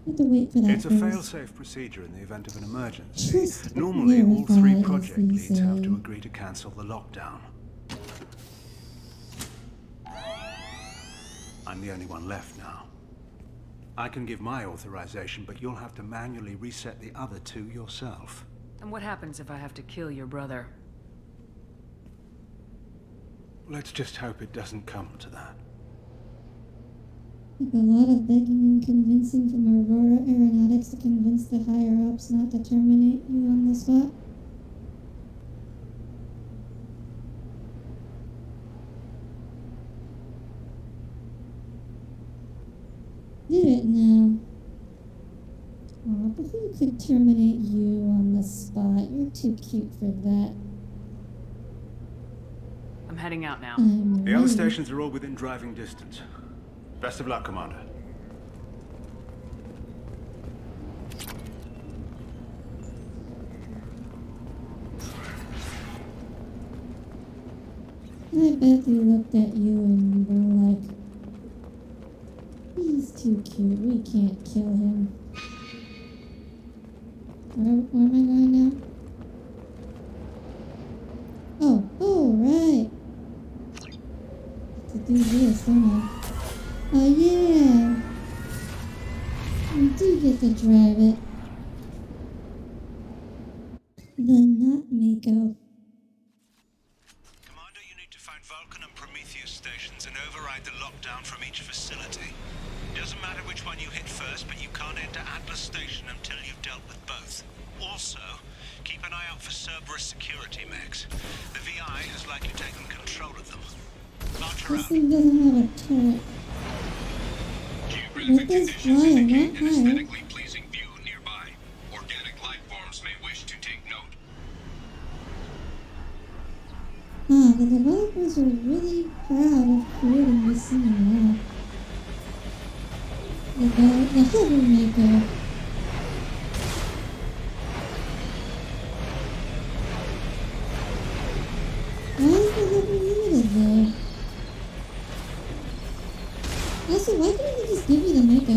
You have to wait for that It's a first. fail-safe procedure in the event of an emergency. Normally, all three project leads have to agree to cancel the lockdown. I'm the only one left now. I can give my authorization, but you'll have to manually reset the other two yourself. And what happens if I have to kill your brother? Let's just hope it doesn't come to that. Like a lot of begging and convincing from Aurora Aeronautics to convince the higher-ups not to terminate you on the spot. Did it now. Aw, but who could terminate you on the spot? You're too cute for that. I'm heading out now. The other stations are all within driving distance. Best of luck, Commander. I bet they looked at you and were like, he's too cute, we can't kill him. Where am I going now? Oh, right. to do this, don't I? Oh yeah! We do get to drive it. The not Mako. Commander, you need to find Vulcan and Prometheus stations and override the lockdown from each facility. Doesn't matter which one you hit first, but you can't enter Atlas Station until you've dealt with both. Also, keep an eye out for Cerberus security mechs. The VI has likely taken control of them. Launch her This out. thing doesn't have a turret. What does fly a lot higher? Pleasing view nearby. Organic life forms may wish to take note. The developers are really proud of creating this scene, The hover maker. Why is the hover limited though? Also, why couldn't they just give me the Mako?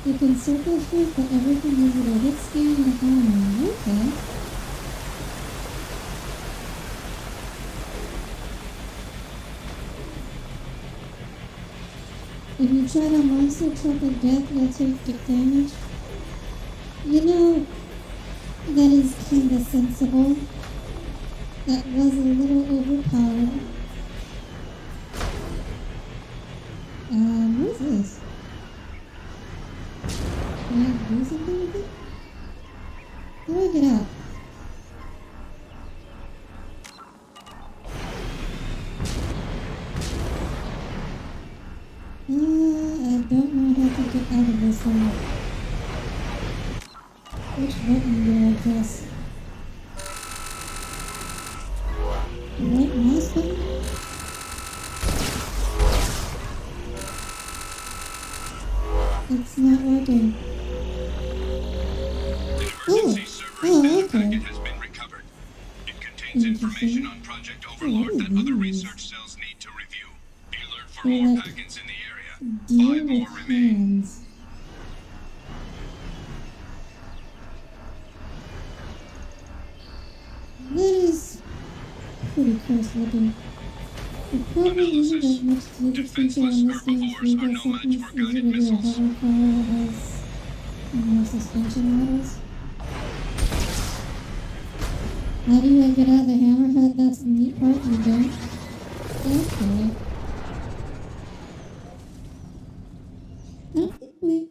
You can circle shift, but everything is a hit scan and a hammer. Okay. If you try the monster truck of death, you'll take damage. You know, that is kinda sensible. That was a little overpowered. What is this? Can I do something with it? How do I get out? I don't know how to get out of this one. Which button do I press? Right mouse button? It's not working. Okay. Information on Project Overlord that other research cells need to review. Be alert for more packets in the area. Deal with hands. That is pretty close looking. It probably isn't that much to the potential on this thing's legal sentence easier to do a hover car as more suspension models. How do I get out of the hammerhead? That's the neat part, you don't? Okay. I don't think we...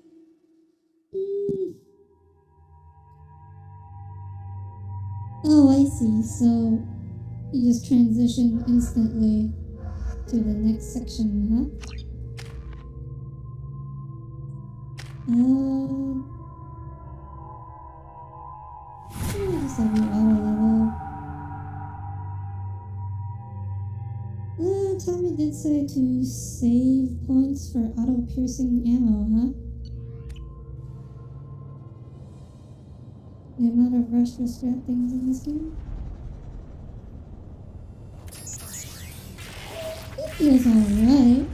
Oh, I see. So, you just transition instantly to the next section, huh? Just have your auto level. Tommy did say to save points for auto-piercing ammo, huh? The amount of rush to strap things in this game? It feels alright.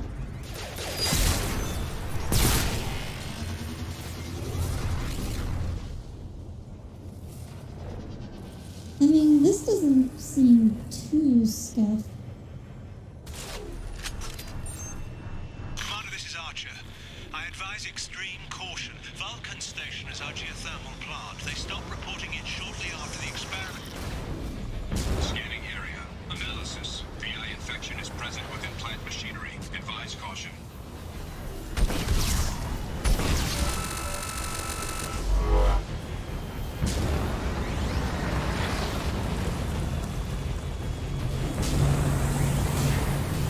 I mean, this doesn't seem too scuffed. Commander, this is Archer. I advise extreme caution. Vulcan Station is our geothermal plant. They stopped reporting it shortly after the experiment. Scanning area. Analysis. VI infection is present within plant machinery. Advise caution.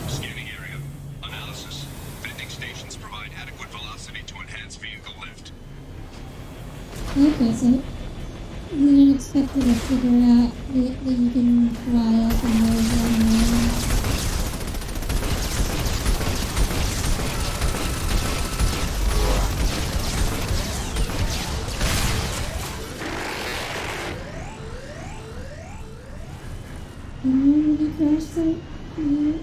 Scanning area. Analysis. Vending stations provide adequate velocity to enhance vehicle lift. Okay, so you didn't expect me to figure out that you can fly up and over and Remember the crash site? Yeah.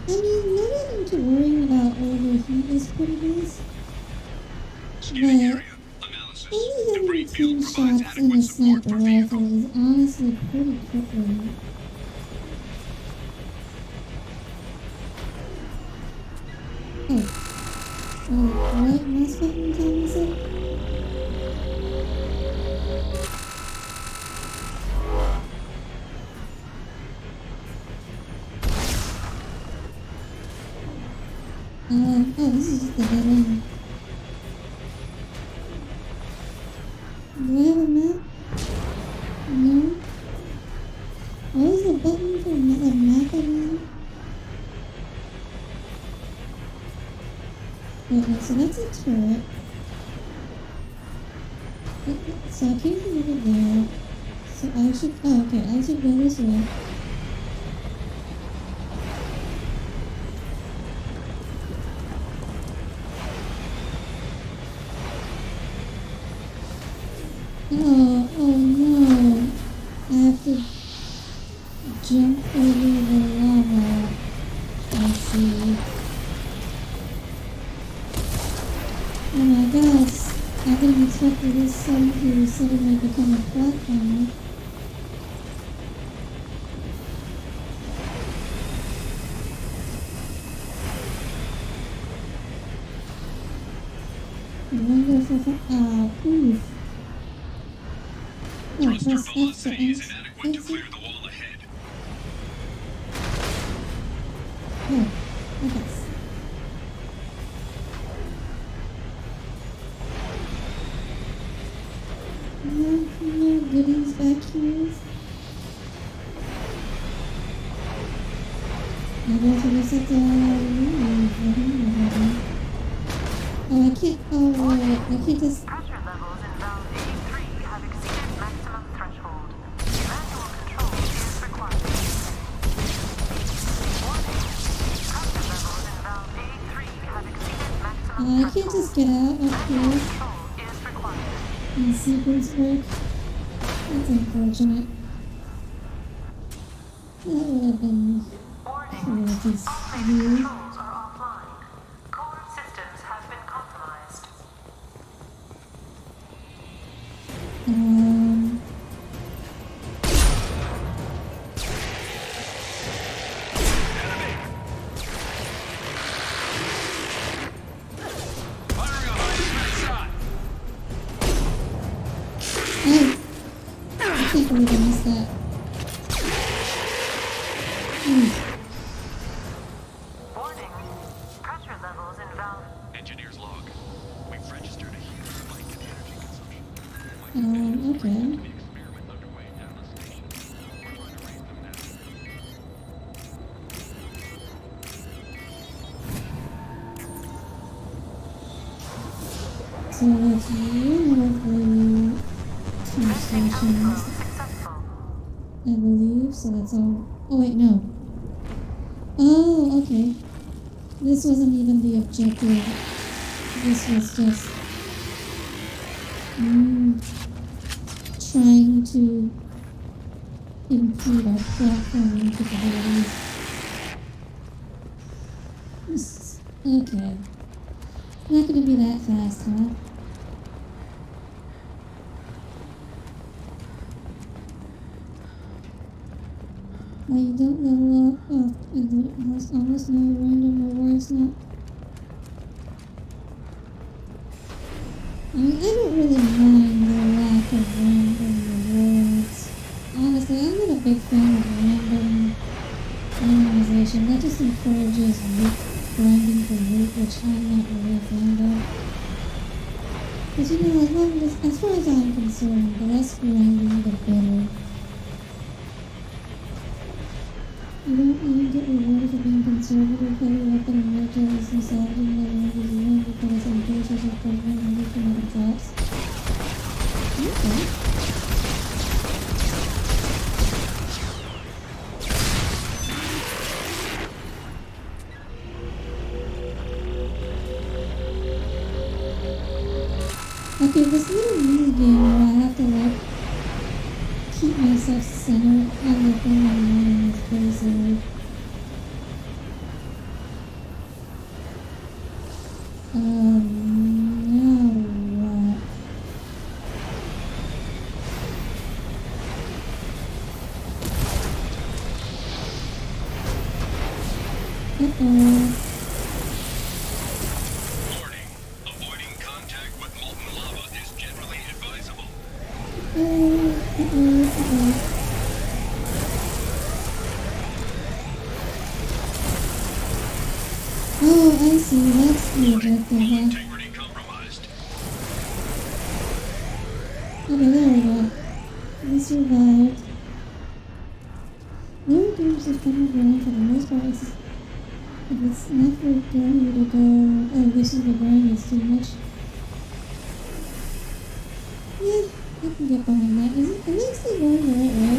I mean, not having to worry about overheat is pretty nice. But only 17 shots in a sniper rifle is honestly pretty crippling. What mouse button time is it? Oh, this is just the dead end. Do I have a map? No. What was the button for the map again? Okay, so that's a turret. So I came from over there. So I should, oh okay, I should go this way. Oh no. I have to jump over the lava. I see. Oh my gosh. I didn't expect for this sun to suddenly become a platformer. Wonderful. Oof. Oh, press F to exit. Oh, okay. No goodies back here. I guess I just have to leave. Oh, I can't. Oh, wait. I can't just. Pressure levels in valve A3 have exceeded maximum threshold. Manual control is required. Warning. Pressure levels in valve A3 have exceeded maximum I can't just get out up here. And sequence break. That's unfortunate. That would have been cool to see. Core systems have been compromised. I can't believe I missed that. Warning. Pressure levels in valve. Engineer's log. We've registered a huge spike in energy consumption. Okay. So that's one of the two stations, I believe, so that's all. Oh wait, no. Oh, okay. This wasn't even the objective. This was just trying to impede our platforming capabilities. Okay. Not gonna be that fast, huh? Well, you don't level up. Oh, and there's almost no random rewards now. I mean, I don't really mind the lack of random rewards. Honestly, I'm not a big fan of random randomization. That just encourages loot grinding for loot, which I'm not really a fan of. Because you know, as far as I'm concerned, the less grinding, the better. You don't even get rewarded for being conservative, heavy weapon and militaries and salvaging the ranges you win because I'm cautious of program and loot from other drops. Okay. Okay, this little mini game where I have to like keep myself centered on the thing I'm running is pretty silly. Now what? Uh-oh. Warning. Avoiding contact with molten lava is generally advisable. Oh, I see. That's the objective, huh? Integrity compromised. Okay, there we go. We survived. There are games that fun ground for the most part. If it's not for you to go, oh, this is the grind, it's too much. Yeah, I can get behind that. Am I still going the right way?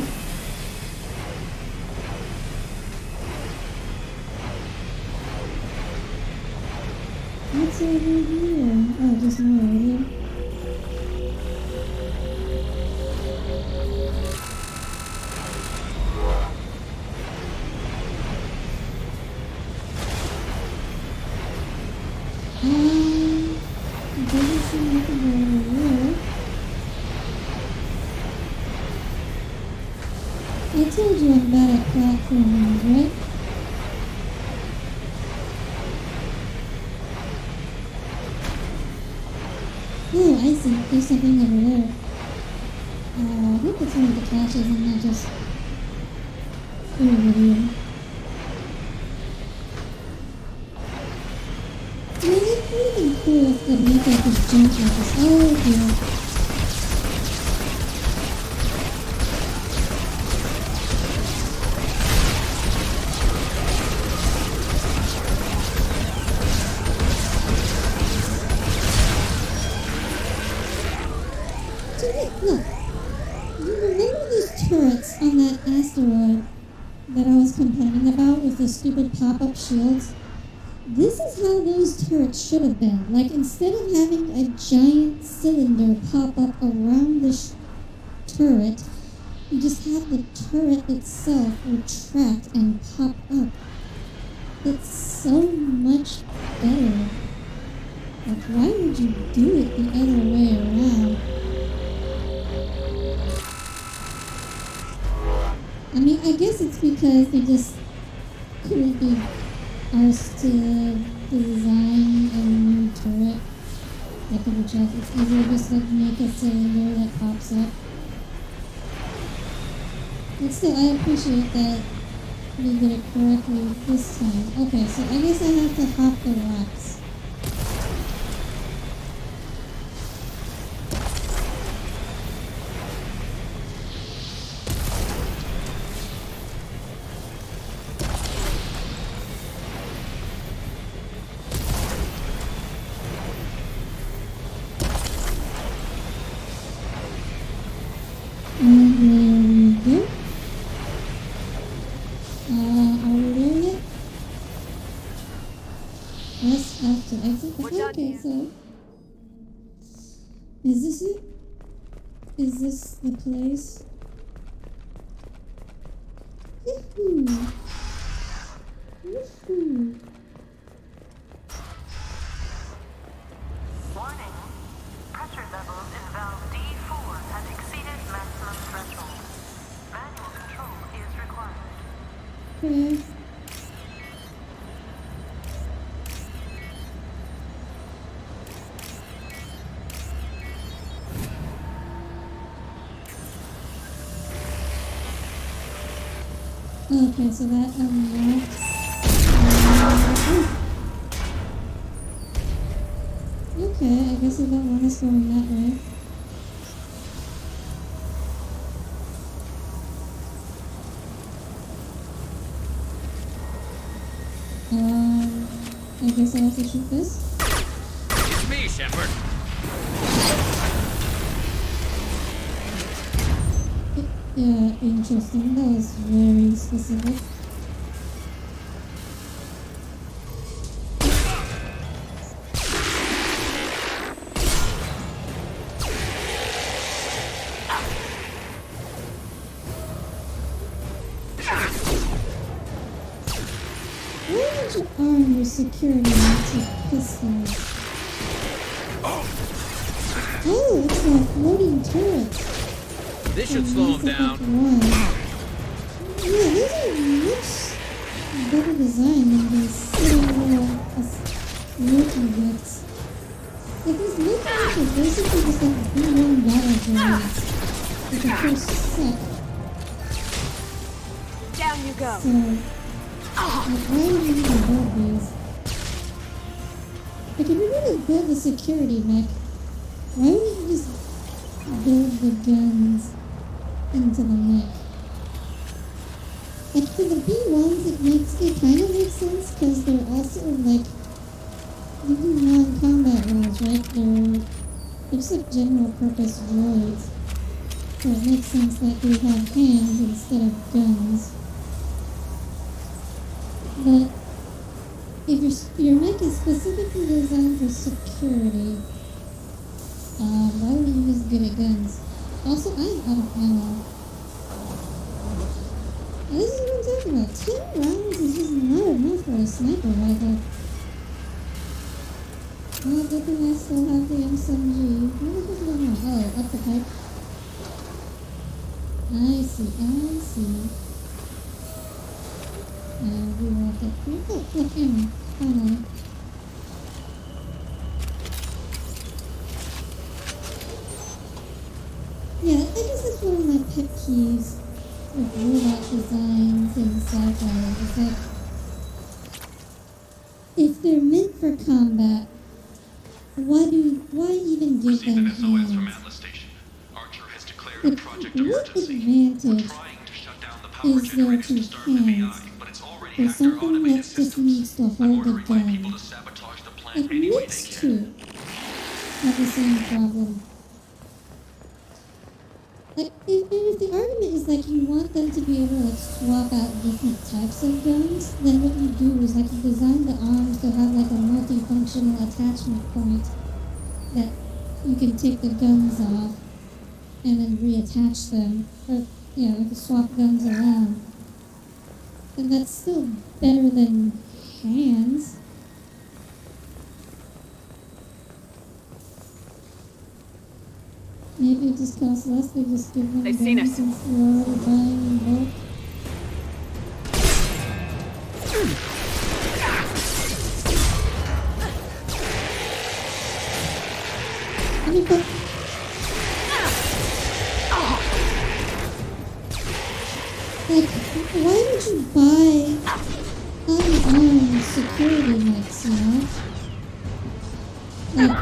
What's over here? Oh, just more over here. It doesn't seem like I'm going over there. I told you I'm bad at platforming, right? Oh, I see. There's something over there. I hope it's one of the caches and not just over here. I mean, it would have been cool if the makeup was junk like this. Oh, dear. Look, you remember those turrets on that asteroid that I was complaining about with the stupid pop-up shields? This is how those turrets should have been. Like, instead of having a giant cylinder pop up around the turret, you just have the turret itself retract and pop up. It's so much better. Like, why would you do it the other way around? I mean, I guess it's because they just couldn't be asked to design a new turret that could retract. It's easier just to make a cylinder that pops up. But still, I appreciate that we did it correctly this time. Okay, so I guess I have to hop the rocks. And there we go. Are we there yet? Press F to exit. Okay, so... Is this it? Is this the place? Yahoo! Woohoo! Warning. Pressure levels in valve D4 have exceeded maximum threshold. Manual control is required. Okay. Okay, so that unlocked. Okay, I guess I don't want us going that way. I guess I have to shoot this. It's me, Shepard. Yeah, interesting. That was very specific. Why would you arm your security to pistols? Oh, it's a floating turret. This should slow him down. Yeah, these are much better design than these silly little milky bits. Like these milky bits are basically just like B1 battle droids. Like the first set. Down you go. So, like, why would you even build these? Like, if you're gonna build a security mech, why would you just build the guns into the mech? Like, for the B1s, it kind of makes sense, because they're also, like, you do non-combat roles, right? They're just like general purpose droids. So it makes sense that they have hands instead of guns. But if your mech is specifically designed for security, why would you just give it guns? Also, I'm out of ammo. This is what I'm talking about. 10 rounds is just not enough for a sniper rifle. Oh, good thing I still have the SMG. Where the heck is it? Oh, up the pipe. I see. We want that. Oh, look, ammo. Finally. Yeah, I guess that's one of my pet peeves with robot designs in sci-fi. Is that if they're meant for combat, why even give them hands? Like, what advantage is there to hands for something that just needs to hold a gun? Like, mixed two have the same problem. Like, if the argument is like you want them to be able to like swap out different types of guns, then what you do is like you design the arms to have like a multifunctional attachment point that you can take the guns off and then reattach them, or like swap guns around. And that's still better than hands. Maybe it just costs less, they just give them They've guns seen us. since they're already buying in bulk. I mean, but like, why would you buy unarmed security mechs, you know? Like,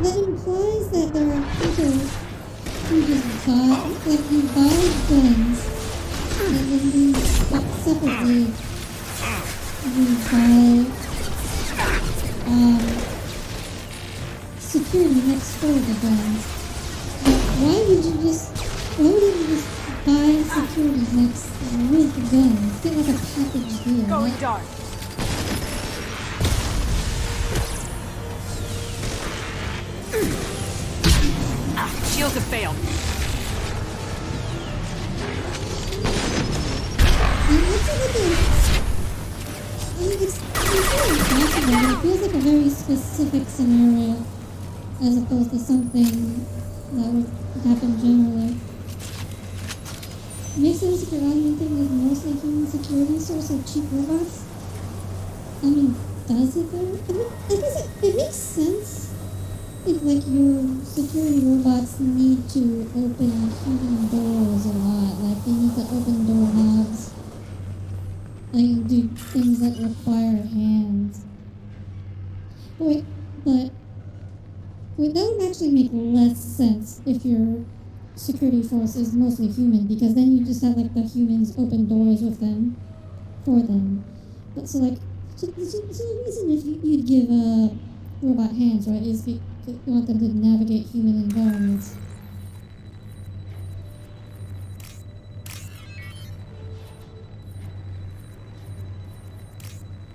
that implies that there are people who just buy, like, you buy guns, and then you, separately, you buy, security mechs for the guns. But why would you just buy security mechs with guns? Get like a package deal, Going right? dark. Shields have failed. It feels like a very specific scenario as opposed to something that would happen generally. Makes sense if your argument thing is mostly human security source of cheap robots. I mean, does it though? I mean, I guess it makes sense if like your security robots need to open human doors a lot. Like they need to open doorknobs. Like do things that require hands. But that would actually make less sense if your security force is mostly human, because then you just have like the humans open doors with them, for them. But so like, so the reason if you'd give robot hands, right, is you want them to navigate human environments.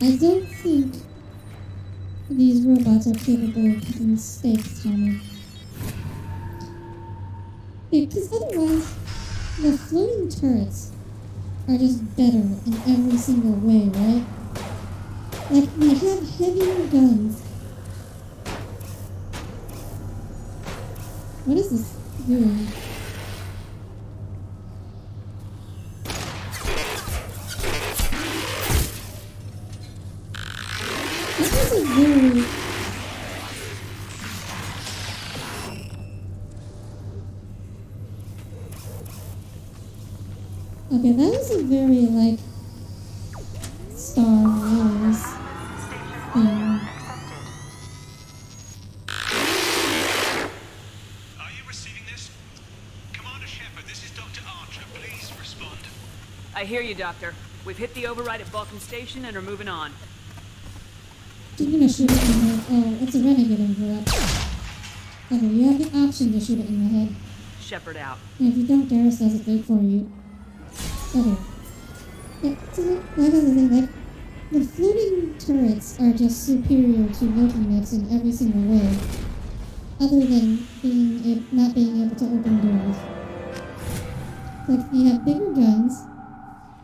I don't think these robots are capable of picking steaks, Tommy. Because otherwise, the floating turrets are just better in every single way, right? Like, they have heavier guns. What is this doing? Okay, that was a very, like, Star Wars thing. Are you receiving this? Commander Shepard, this is Dr. Archer. Please respond. I hear you, Doctor. We've hit the override at Vulcan Station and are moving on. You're gonna shoot it in the head. Oh, it's a renegade interrupt. Okay, you have the option to shoot it in the head. Shepard out. And if you don't, Garrus does it good for you. Okay. Yeah, so like I was saying, like, the floating turrets are just superior to Loki mechs in every single way. Other than not being able to open doors. Like, you have bigger guns,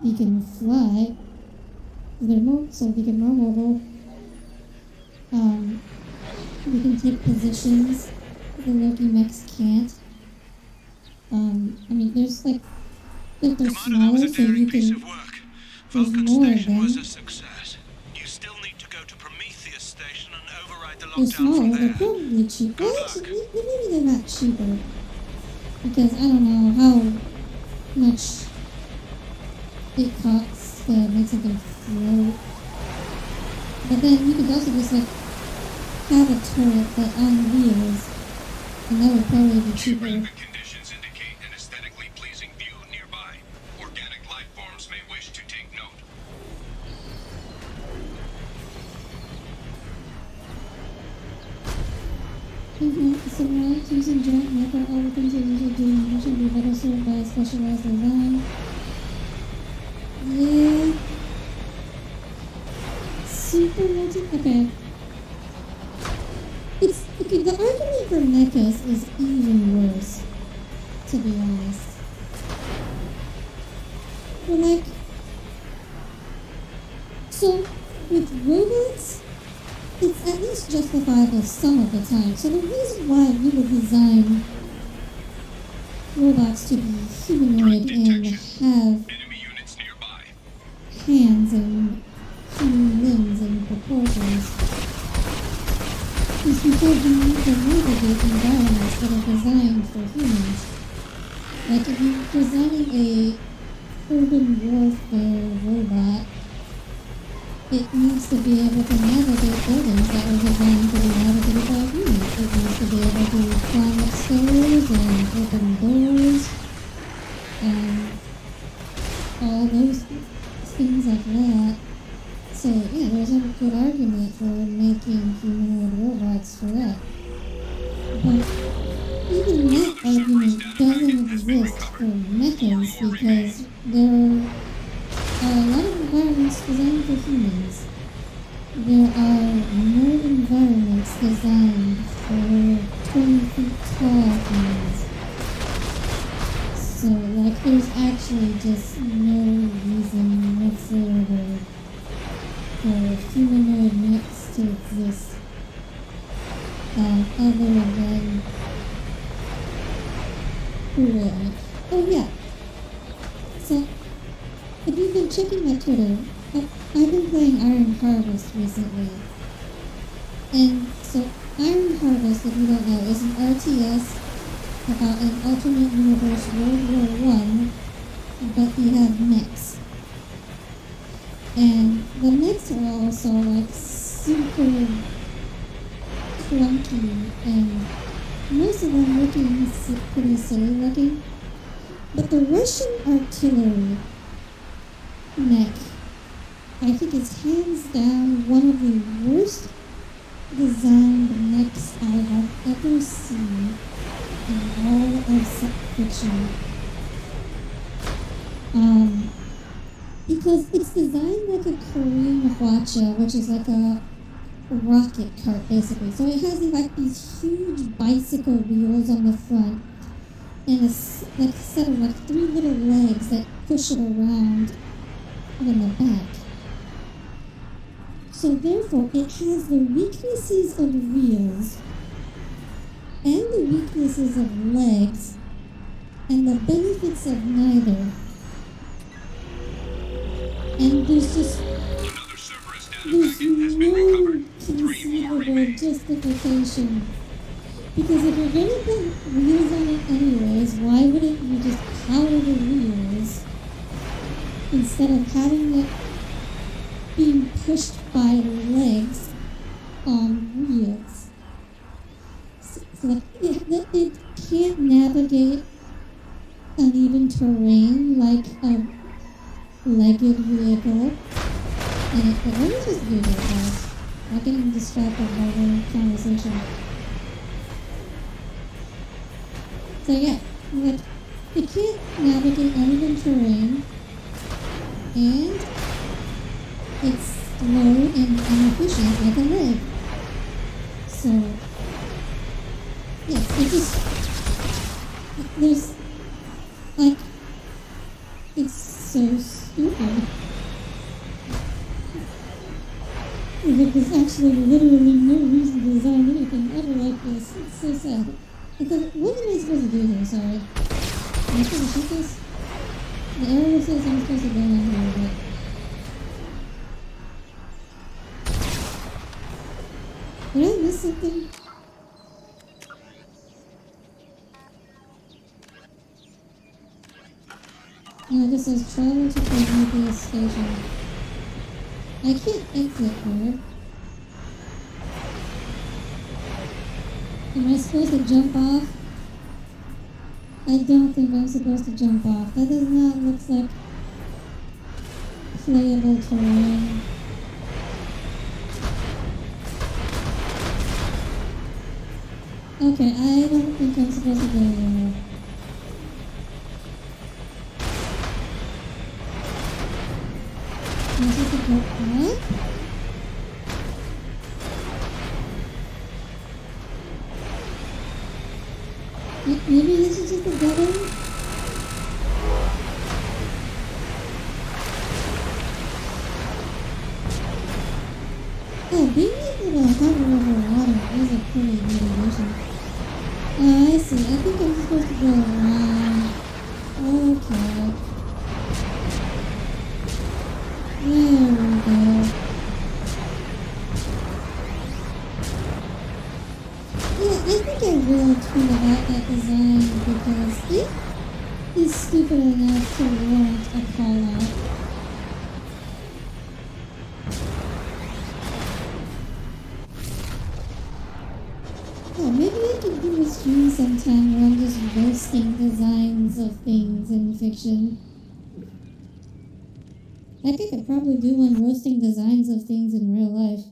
you can fly, they're more mobile. You can take positions the Loki mechs can't. I mean, there's like they're smaller, so you can. There's more of them. Was a success. You still need to go to Prometheus Station and override the They're lockdown smaller. from They're there. probably cheaper. Well, actually, maybe they're not cheaper because I don't know how much it costs to make something float. But then you could also just like have a turret but on wheels, and that would probably be cheaper. Conditions indicate an aesthetically pleasing view nearby. Organic life forms may wish to take note. Surround using giant micro all the things that usually do in should be better served by a specialized design. Yeah. Super multi. Okay. It's okay. The argument for mechas is even worse, to be honest. But like, so with robots, it's at least justifiable some of the time. So the reason why we would design robots to be humanoid and have hands and human limbs and proportions is because you need to navigate environments that are designed for humans. Like if you're designing a urban warfare robot, it needs to be able to navigate buildings that are designed to be navigated by humans. It needs to be able to climb up stairs and open doors and all those things like that. So yeah, there's a good argument for making humanoid robots for that. But even that argument doesn't exist for mechas because there are a lot of environments designed for humans. There are no environments designed for 20 feet tall humans. So, like, there's actually just no reason whatsoever for humanoid mechs to exist other than really. Oh yeah. So if you've been checking my Twitter, I've been playing Iron Harvest recently. And so Iron Harvest, if you don't know, is an RTS about an alternate universe World War I, but you have mechs. And the mechs are also like super clunky and most of them looking pretty silly looking. But the Russian artillery mech, I think is hands down one of the worst designed mechs I have ever seen in all of fiction. Because it's designed like a Korean hwacha, which is like a rocket cart basically. So it has like these huge bicycle wheels on the front and a set of like 3 little legs that push it around in the back. So therefore it has the weaknesses of wheels and the weaknesses of legs and the benefits of neither. And there's no conceivable justification. Because if you're gonna put wheels on it anyways, why wouldn't you just power the wheels instead of having it being pushed by legs on wheels. So it can't navigate uneven terrain like a legged vehicle. And let me just do this, guys. I'm getting distracted by the conversation. So yeah, like, it can't navigate uneven terrain, and it's slow and inefficient like a leg. So, yes, it just, there's, like, it's so stupid. There's actually literally no reason to design anything ever like this. It's so sad. What am I supposed to do here? Sorry. Am I supposed to shoot this? The arrow says I'm supposed to go on here, but... Did I miss something? No, it just says travel to Prometheus Station. I can't exit here. Am I supposed to jump off? I don't think I'm supposed to jump off. That does not look like playable terrain. Okay, I don't think I'm supposed to go there. Am I supposed to go up? Maybe this is just a dead end? Oh, being able to hover over water is a pretty good addition. Oh, I see. I think I'm supposed to go around. Okay. There we go. Yeah, I think I will tweet about that design because it is stupid enough to warrant a call out. Oh, maybe I could do a stream sometime where I'm just roasting designs of things in fiction. I think I could probably do one roasting designs of things in real life.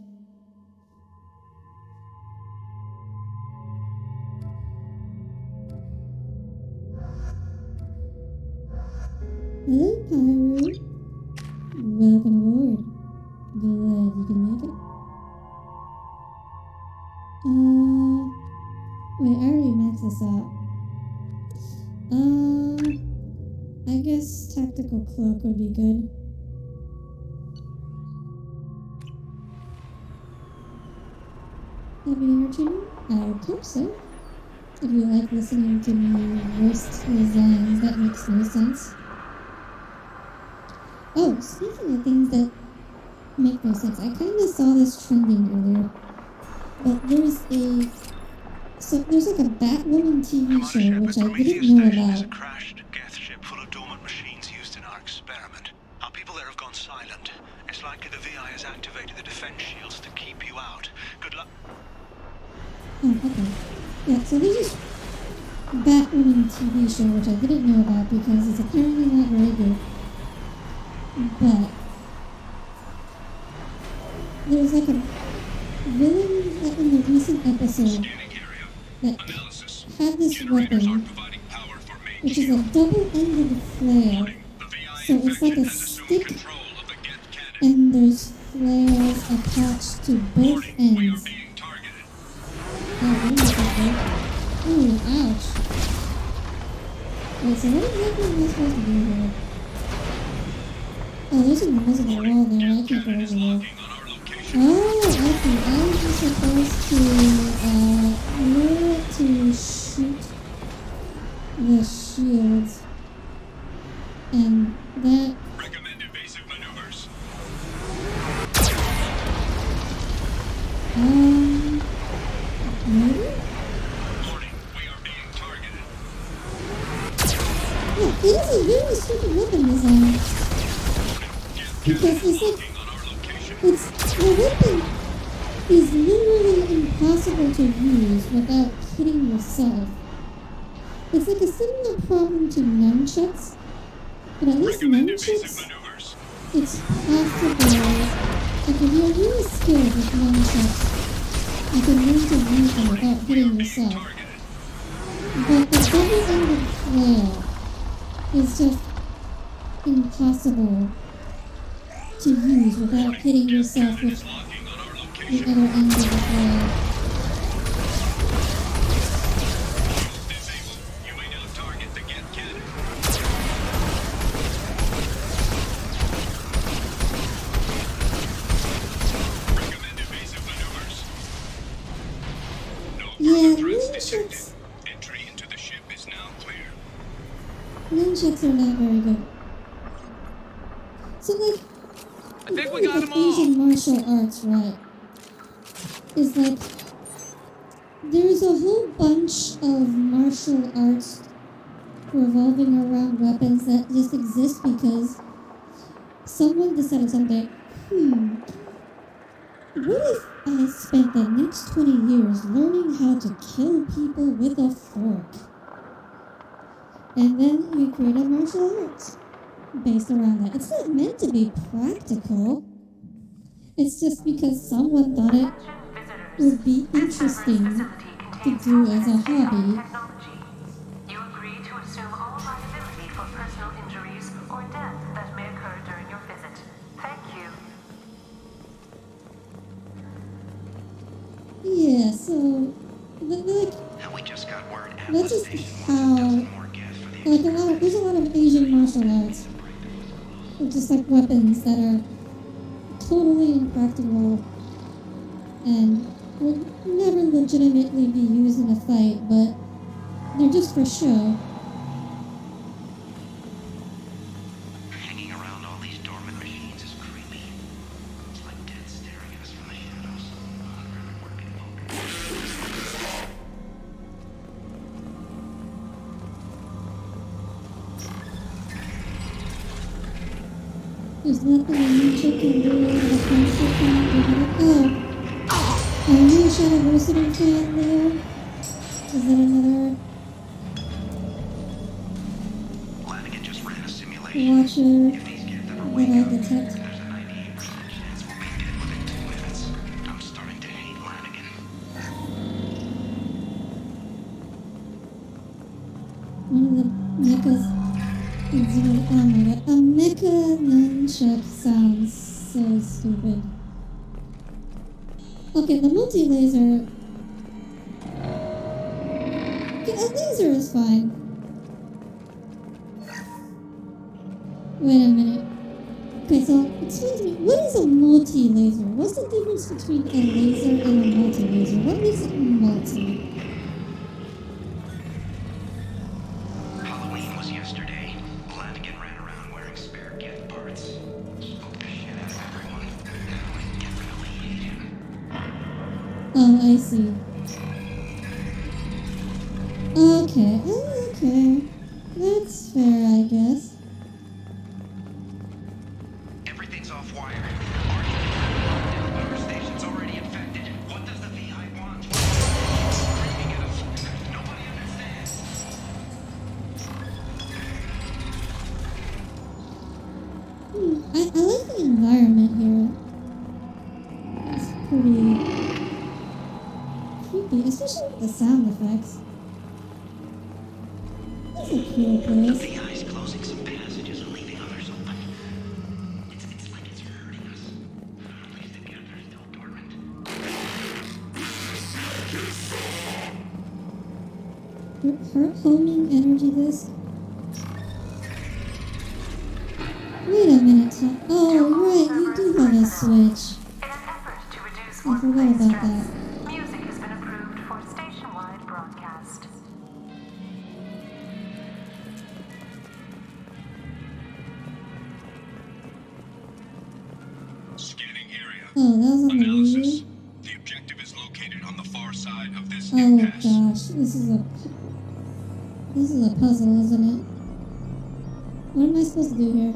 Hello, Pyro. Welcome aboard. Glad you can make it. Wait, I already maxed this out. I guess tactical cloak would be good. That'd be entertaining? I would hope so. If you like listening to me roast designs, that makes no sense. Oh, speaking of things that make no sense, I kind of saw this trending earlier. But there's like a Batwoman TV show, which I didn't know about. A crashed Geth ship full of dormant machines used in our experiment. Our people there have gone silent. It's likely the VI has activated the defense shields to keep you out. Good luck. Oh, okay. Yeah, so there's this Batwoman TV show, which I didn't know about because it's apparently not very good. But there's like a villain in the recent episode that had this weapon, which is a double-ended flare. So it's like a stick, and there's flares attached to both ends. Ooh, ouch. Wait, so what exactly am I supposed to do here? Oh, there's an invisible wall there. I can't go over there. Oh, I see. I'm just supposed to lure it to shoot the shields. And that... Recommend evasive maneuvers. Maybe? Warning, we are being targeted. Yeah, it is a very stupid weapon design. Because it's like, the weapon is literally impossible to use without hitting yourself. It's like a similar problem to nunchucks, but at least nunchucks, it's possible. Like if you're really skilled with nunchucks, you can learn to use them without hitting yourself. But the double-ended flail is just impossible to use without hitting yourself with the other end of the flail. Yeah, nunchucks. Entry into the ship is now clear. Nunchucks are not very good. So like, I think we got them Asian martial arts, right? Is like, there's a whole bunch of martial arts revolving around weapons that just exist because someone decided someday, what if I spent the next 20 years learning how to kill people with a fork? And then we created martial arts based around that. It's not meant to be practical. It's just because someone thought it would be interesting to do as a hobby. You agree to assume all liability for personal injuries or death that may occur during your visit. Thank you. Yeah, so, like, that's just how, like, there's a lot of Asian martial arts. They're just like weapons that are totally impractical and will never legitimately be used in a fight, but they're just for show. Hanging around all these dormant machines is creepy. It's like dead staring at us from the shadows. There's nothing a ninja can do that a friendship can do. Oh! Are you a Shadowversity fan, Leo? Is that another watcher that I detect? One of the mechas. Oh my god, a mecha nunchuck sounds so stupid. Okay, the multi-laser. Okay, a laser is fine. Wait a minute. Okay, so explain to me, what is a multi-laser? What's the difference between a laser and a multi-laser? What makes it multi? Halloween was yesterday. Flanagan ran around wearing spare gift parts. Spoke the shit out of everyone. I definitely hate him. Oh, I see. Okay, okay. That's fair, I guess. Everything's off wire. Our station's already infected. What does the VI want? Screaming at us. Nobody understands. I like the environment here. It's pretty creepy, especially with the sound effects. It's a cool place. The VI's closing some passages and leaving others open. It's like it's hurting us. At least the guns are still dormant. Her homing energy disc. Wait a minute, Tom. Oh, right, you do have a switch. I forgot about that. Music has been approved for station-wide broadcast. Scanning area. Oh, that was on the Analysis. Wii. The objective is located on the far side of this Oh impasse. gosh, this is a puzzle, isn't it? What am I supposed to do here?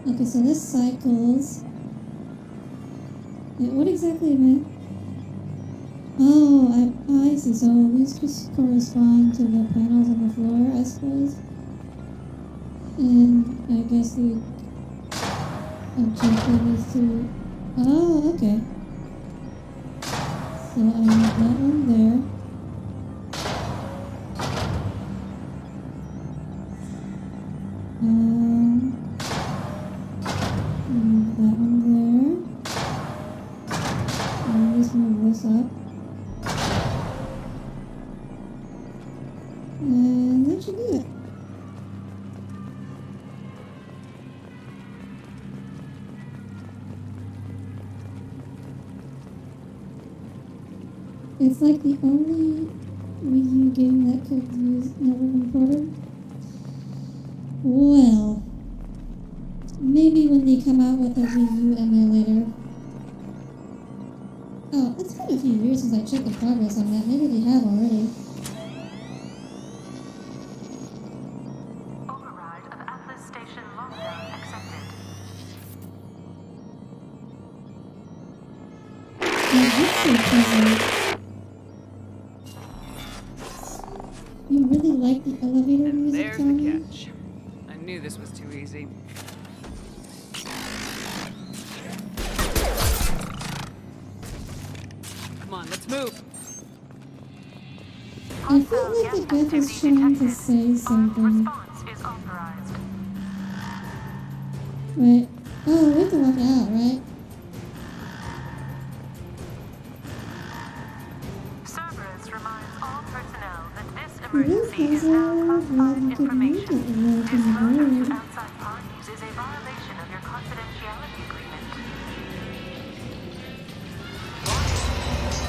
Okay, so this cycles. What exactly am I? Oh, I see. So these just correspond to the panels on the floor, I suppose. And I guess the objective is to... Oh, okay. So I have that one there. That one there. And just move this up. And that should do it. It's like the only Wii U game that could use never been ported. Well, maybe when they come out with a Wii U emulator. Oh, it's been a few years since I checked the progress on that. Maybe they have already. Override of Atlas Station lockdown accepted. You really like the elevator music, There's Tommy? the catch. I knew this was too easy. Come on, let's move. I felt like the guy was trying to say something. Response is authorized. Right. Oh, we have to walk out, right? Cerberus reminds all personnel that this This emergency is is now all classified you could make it information. work in Disclosure the to outside parties is a violation of your confidentiality agreement.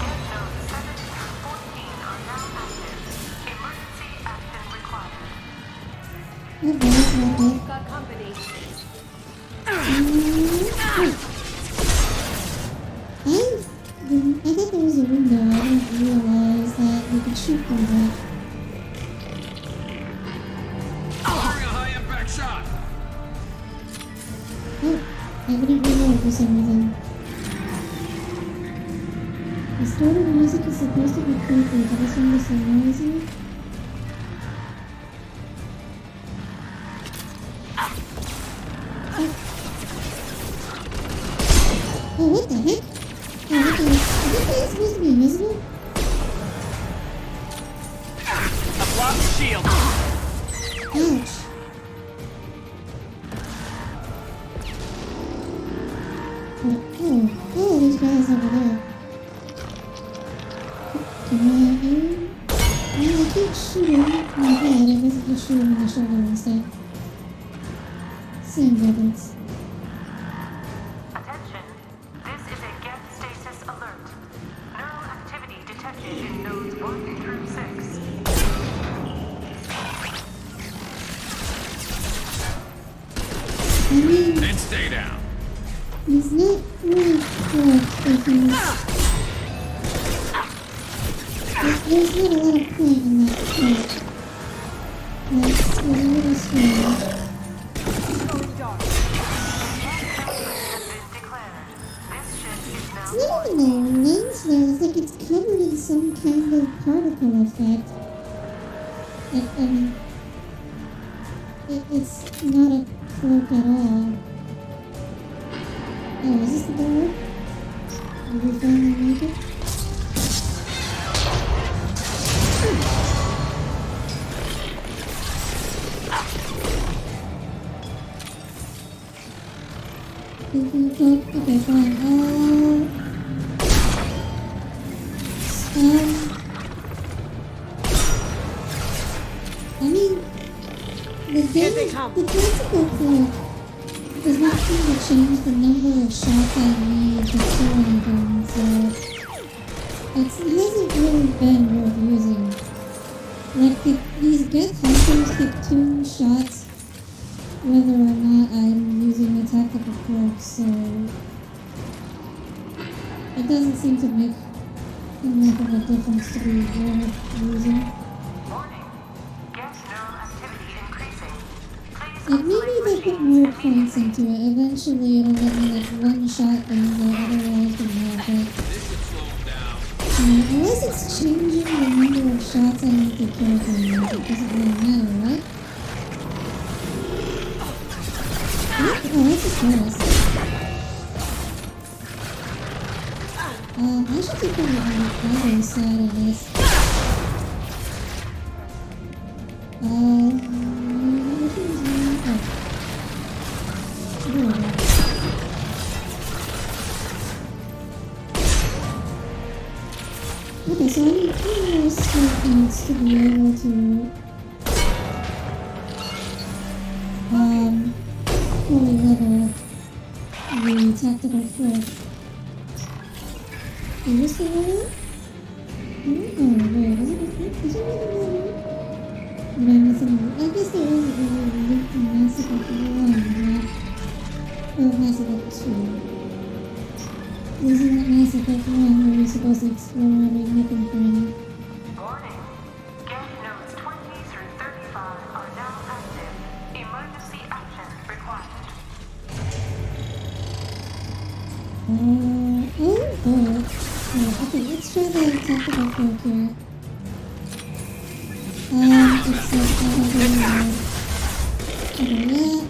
Get notes 7 through 14 are now active. Emergency action required. That was not it. Got company. I thought there was a window. I didn't realize that we could shoot through that. Firing a high impact shot. Oh, I didn't reload for some reason. The start of the music is supposed to be creepy, but this one is so noisy. Oh, what the heck? Oh, what the heck? Is this guy supposed to be invisible? I've lost the shield. Ouch. Oh, there's guys over there. Can I aim? No, I can't shoot him in the head. I guess I can shoot him in the shoulder instead. Same difference. Attention, this is a get stasis alert. Neural activity detected in nodes 1 through 6. I mean, And stay down. he's not really correct if he's... There's not a lot of point in that quote. That's a little strange. It's not even a lens flare, it's like it's covered in some kind of particle effect. I mean, it's not a cloak at all. Oh, is this the door? Did we finally make it? Okay, fine. I mean, the classical cloak does not seem to change the number of shots I need to kill anything, so it hasn't really been worth using. Like, these get hunters get 2 shots whether or not I'm using a tactical cloak, so it doesn't seem to make enough of a difference to be worth using. Warning. Get neural activity increasing. Please Like, maybe if I put more points into it. Eventually it'll let me like one shot and the other walls can help it. Unless it's changing the number of shots I need to kill for you, it doesn't really matter, right? Oh, that's a forest. I should take on the other side of this. Okay, so I need 2 more skill points to be able to fully level the tactical flip. Is this the level? Oh, wait, is it really the level? Did I miss it? I guess there is a link in Mass Effect 1, right? Or Mass Effect 2. Isn't that Mass Effect 1 where you're supposed to explore every nook and cranny? Warning. Gang nodes 20 through 35 are now active. Emergency action required. Okay, let's try the tactical cloak here. It's like, okay, yeah.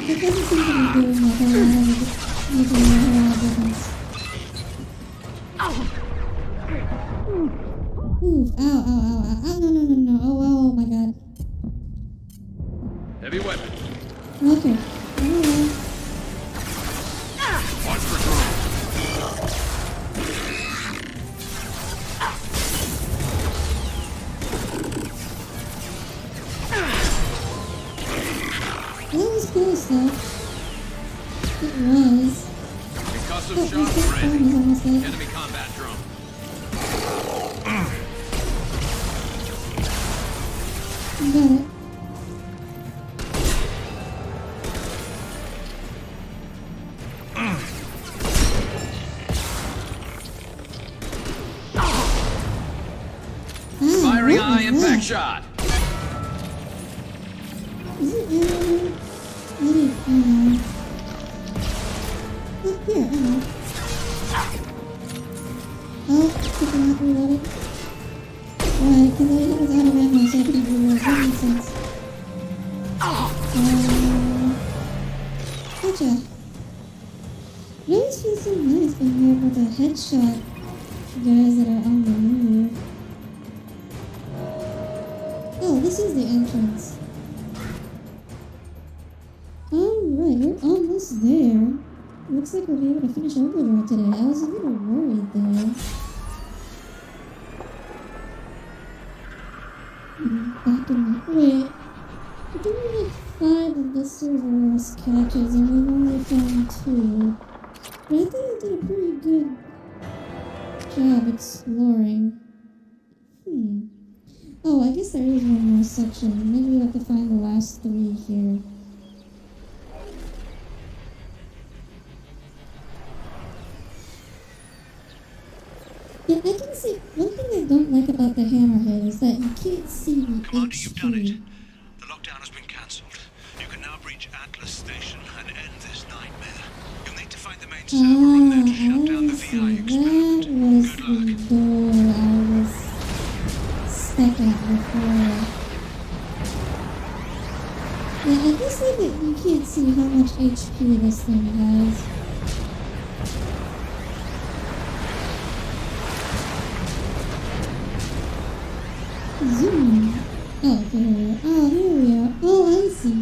It doesn't seem to be doing like a lot of difference. Ooh, ow, no. Oh my god. Heavy weapon. Okay. Alright. Watch for drone. That was close though. It was. Concussive Oh, shot my ready. is almost dead. Enemy combat drone. You got it. Firing what eye was impact that? shot. Is it ammo? I need ammo. Oh, here, ammo. Oh, keep it not reloaded. Right, because I was out of ammo, so I couldn't reload. That makes sense. Gotcha. It always feels so nice being able to headshot guys that are on the move. Oh, this is the entrance. Alright, we're almost there. Looks like we'll be able to finish Overlord today. I was a little worried though. Back in the... Wait. We're doing like 5 of the Cerberus catches and we've only found 2. But I think I did a pretty good job exploring. Oh, I guess there is one more section. Maybe we'll have to find the last 3 here. Yeah, I can see. One thing I don't like about the Hammerhead is that you can't see the Commander, HP. you've done it. The lockdown has been cancelled. You can now breach Atlas Station and end this nightmare. You'll need to find the main server on there to shut down the VI experiment. That was the door I was stuck at before. Yeah, I guess like you can't see how much HP this thing has. Zoom. Oh, okay, here we are. Oh, here we are. Oh, I see.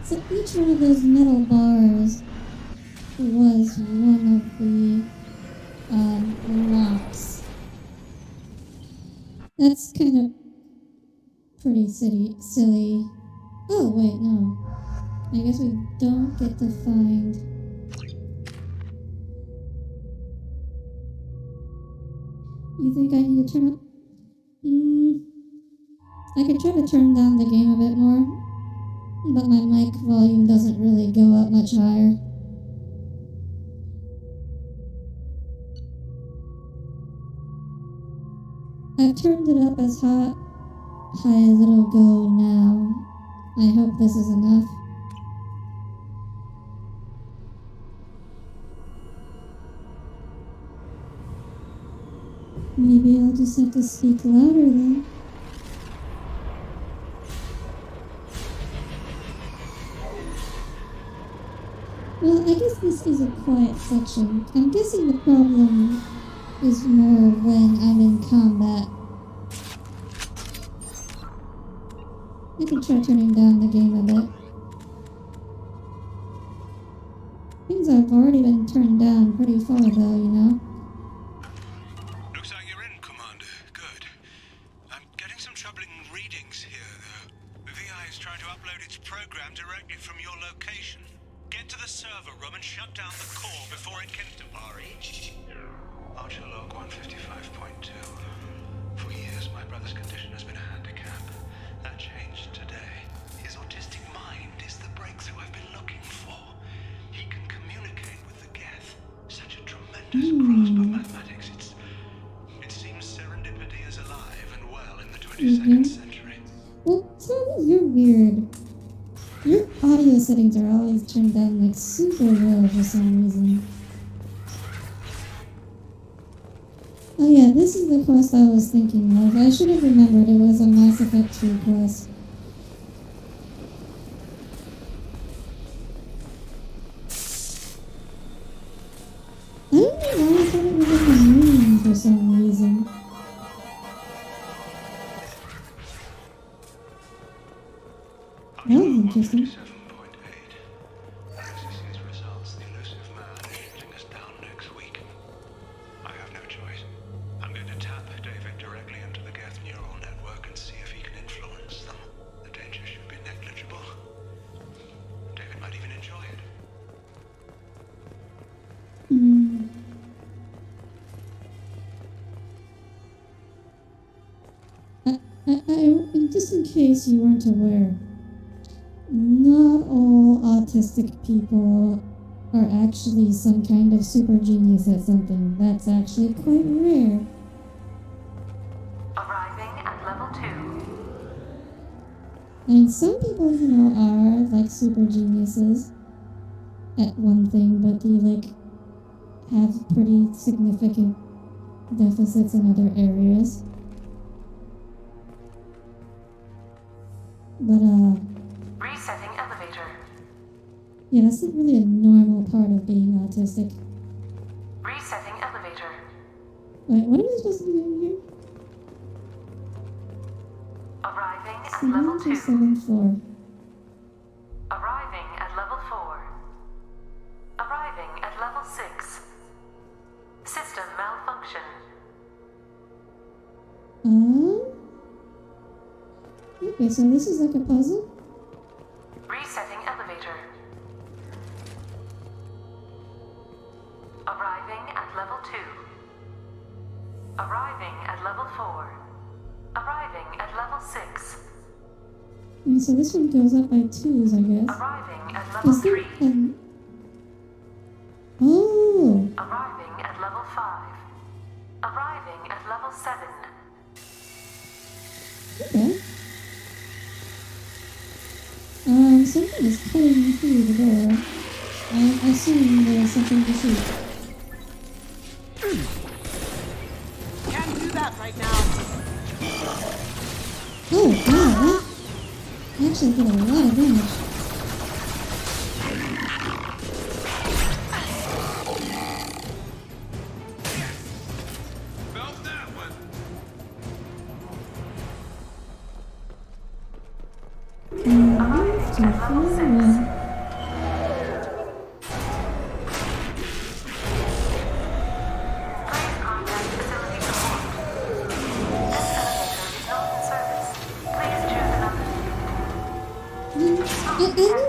So each one of those metal bars was one of the locks. That's kind of pretty silly. Oh, wait, no. I guess we don't get to find... You think I need to turn up? I could try to turn down the game a bit more, but my mic volume doesn't really go up much higher. I've turned it up as high as it'll go now. I hope this is enough. Maybe I'll just have to speak louder then. Well, I guess this is a quiet section. I'm guessing the problem is more when I'm in combat. I can try turning down the game a bit. Things have already been turned down pretty far though, you know? Looks like you're in, Commander. Good. I'm getting some troubling readings here, though. The VI is trying to upload its program directly from your location. Get to the server room and shut down the core before it can... Archer log 155.2. For years, my brother's condition has been a handicap. That changed today. His autistic mind is the breakthrough I've been looking for. He can communicate with the Geth. Such a tremendous grasp of mathematics. It seems serendipity is alive and well in the 22nd century. Well, Tommy, you're weird. Your audio settings are always turned down like super low for some reason. Oh yeah, this is the quest I was thinking of. I should have remembered it was a Mass Effect 2 quest. I don't know why I thought it was in the moon for some reason. That was interesting. Just in case you weren't aware, not all autistic people are actually some kind of super genius at something. That's actually quite rare. Arriving at level 2. I mean, some people, you know, are like super geniuses at one thing, but they like have pretty significant deficits in other areas. But, resetting elevator. yeah, that's not really a normal part of being autistic. Resetting elevator. Wait, what am I supposed to be doing here? Arriving at 7 level to 2. 7th floor. Arriving at level 4. Arriving at level 6. System malfunction. Okay, so this is like a puzzle? Resetting elevator. Arriving at level 2. Arriving at level 4. Arriving at level 6. Okay, so this one goes up by 2s, I guess. Arriving at level 3. Oh! Arriving at level 5. Arriving at level 7. Okay. Something is cutting through the door. I assume there's something to shoot. Can't do that right now. Oh, wow, that actually did a lot of damage. Felt that one. I don't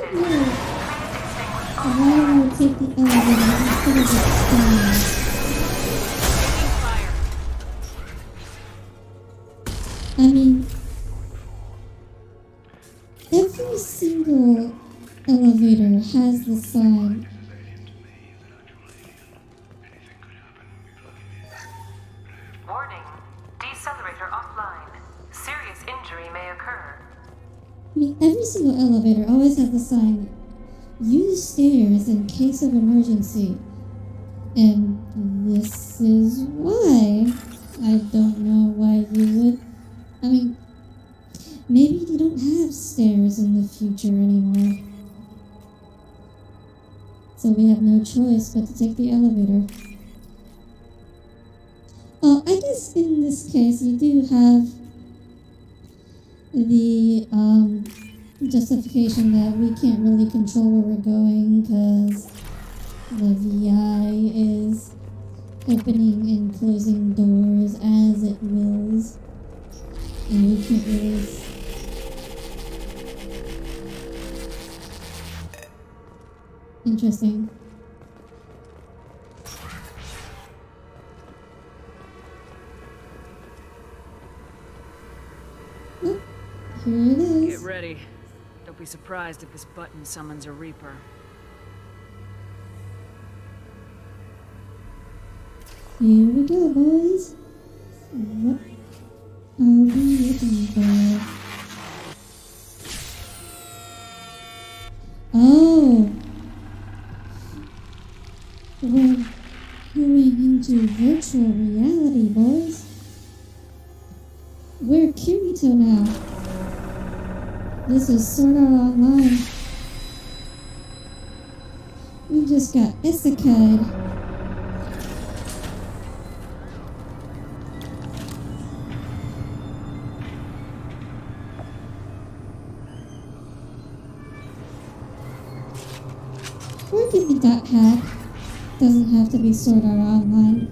know why I would take the elevator instead of the stairs. I mean, every single elevator has the sign. Warning. Decelerator offline. Serious injury may occur. I mean, every single elevator always has the sign, use stairs in case of emergency. And this is why. I don't know why you would. I mean, maybe you don't have stairs in the future anymore. So we have no choice but to take the elevator. Oh, I guess in this case you do have the justification that we can't really control where we're going because the VI is opening and closing doors as it wills. And we can't really... Interesting. Oh, here it is. Get ready. Don't be surprised if this button summons a Reaper. Here we go, boys. What are we looking for? Oh! We're going into virtual reality, boys. We're Kirito now. This is Sword Art Online. We just got isekai. Or give me that hack. Doesn't have to be Sword Art Online.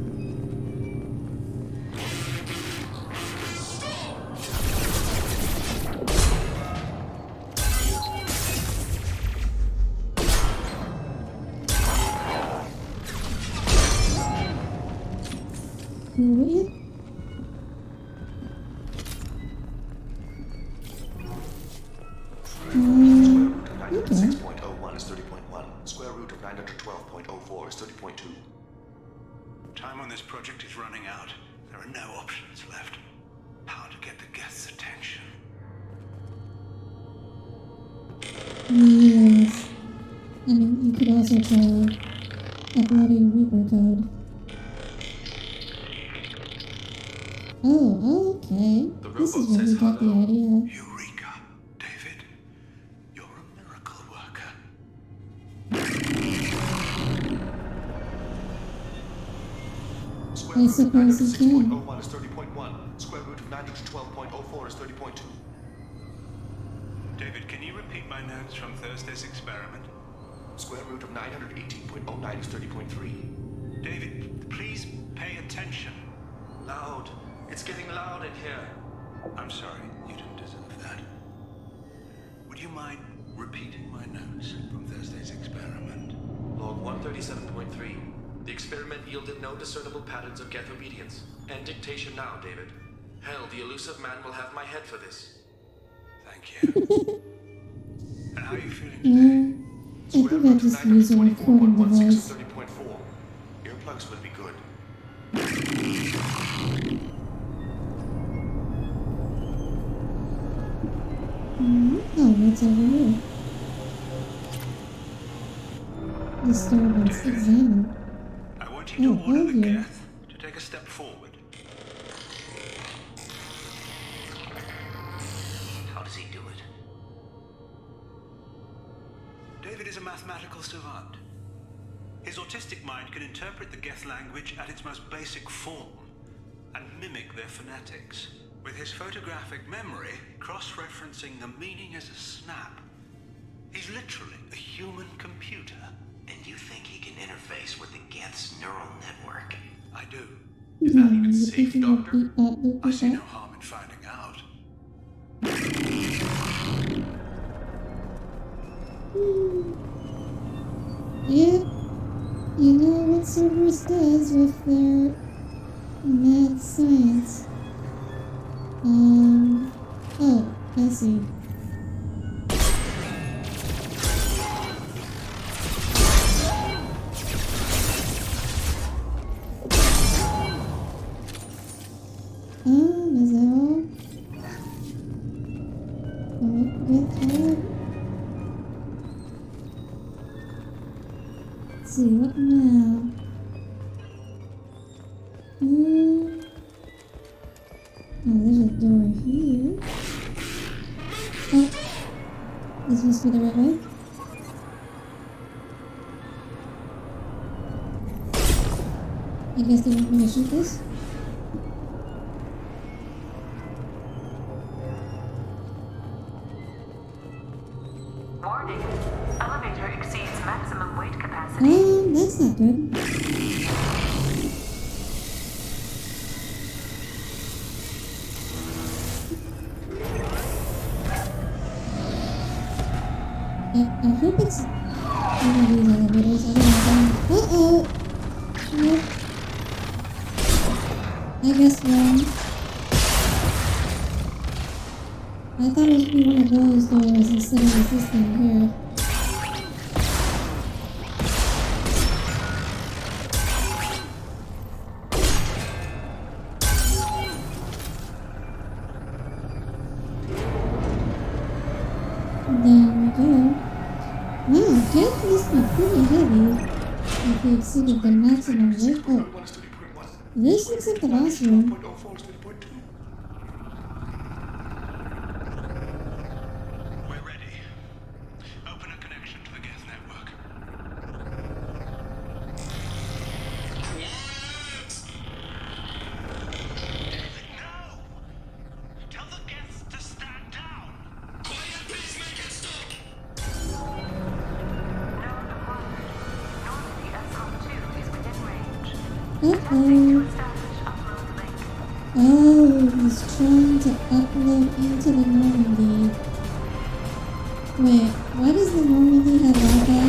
Weird. Okay. 6.01 is 30.1. Square root of 912.04 is 30.2. Time on this project is running out. There are no options left. How to get the guests' attention. Yes. I mean, you could also try uploading Reaper code. Oh, okay. This is where we got the idea. Eureka, David. You're a miracle worker. I suppose you can. 6.01 is 30.1. Square root of 912.04 is 30.2. David, can you repeat my notes from Thursday's experiment? Square root of 918.09 is 30.3. David, please pay attention. Loud. It's getting loud in here. I'm sorry, you didn't deserve that. Would you mind repeating my notes from Thursday's experiment? Log 137.3. The experiment yielded no discernible patterns of Geth obedience. End dictation now, David. Hell, the elusive man will have my head for this. Thank you. And how are you feeling today? I think I just used a recording device. 30.4. Earplugs would be good. Oh, what's over here? Disturbance examined. I want you to order the here. Geth to take a step forward. How does he do it? David is a mathematical savant. His autistic mind can interpret the Geth language at its most basic form and mimic their phonetics. With his photographic memory, cross-referencing the meaning as a snap. He's literally a human computer. And you think he can interface with the Geth's neural network? I do. Is that even safe, Doctor? I see no harm in finding out. Yep. You know what Cerberus does with their mad science. Oh, I see. Is that all? Get tired? Let's see, what now? This must be the right way. I guess they want me to shoot this. Warning. Elevator exceeds maximum weight capacity. That's not good. I hope it's one of these elevators. Uh-oh! Nope. I guess wrong. I thought it would be one of those doors instead of this thing here. There we go. Wow, Jeff must be pretty heavy if he exceeded the maximum weight. Oh, this looks like the boss room. We're ready. Open a connection to the gas network. No! Tell the guests to stand down! Quiet, please make it stop! Normandy SR2 is within range. Uh-oh. Oh, he's trying to upload into the Normandy. Wait, why does the Normandy have Wi-Fi?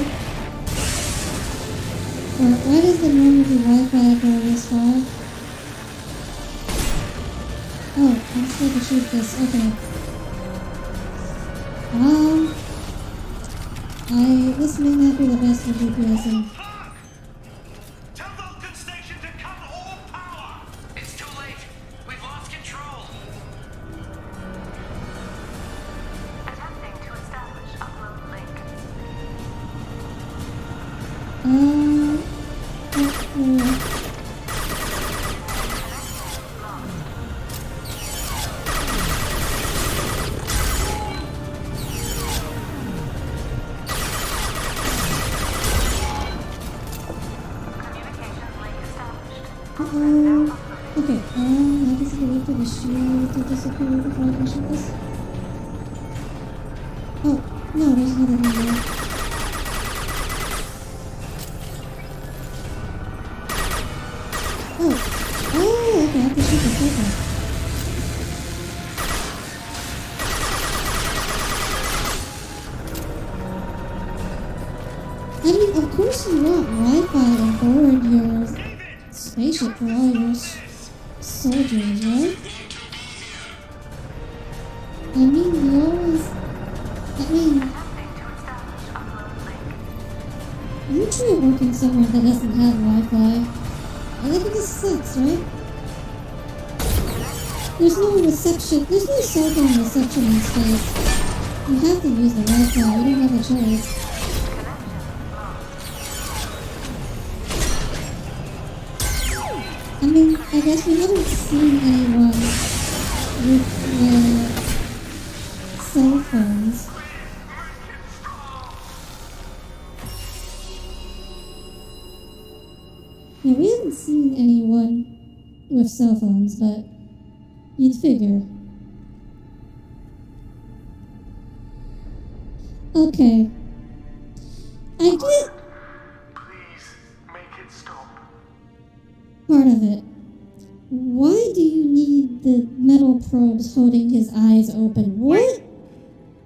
Or why does the Normandy Wi-Fi go this far? Oh, I'm supposed to shoot this. Okay. This may not be the best for GPSing. It's too late. We've lost control. Attempting to establish upload link. Okay, I guess I can wait for the shield to disappear before I can shoot this. Oh, no, there's another one there. Oh, okay, I have to shoot this later. I mean, of course you want Wi-Fi on board your spaceship for all your soldiers, right? I mean, we always... you try working somewhere that doesn't have Wi-Fi. I think it just sucks, right? There's no reception, there's no cell phone reception in space. You have to use the Wi-Fi, you don't have a choice. I mean, I guess we haven't seen anyone with cell phones. Yeah, we haven't seen anyone with cell phones, but you'd figure. Okay. I get part of it. Why do you need the metal probes holding his eyes open? What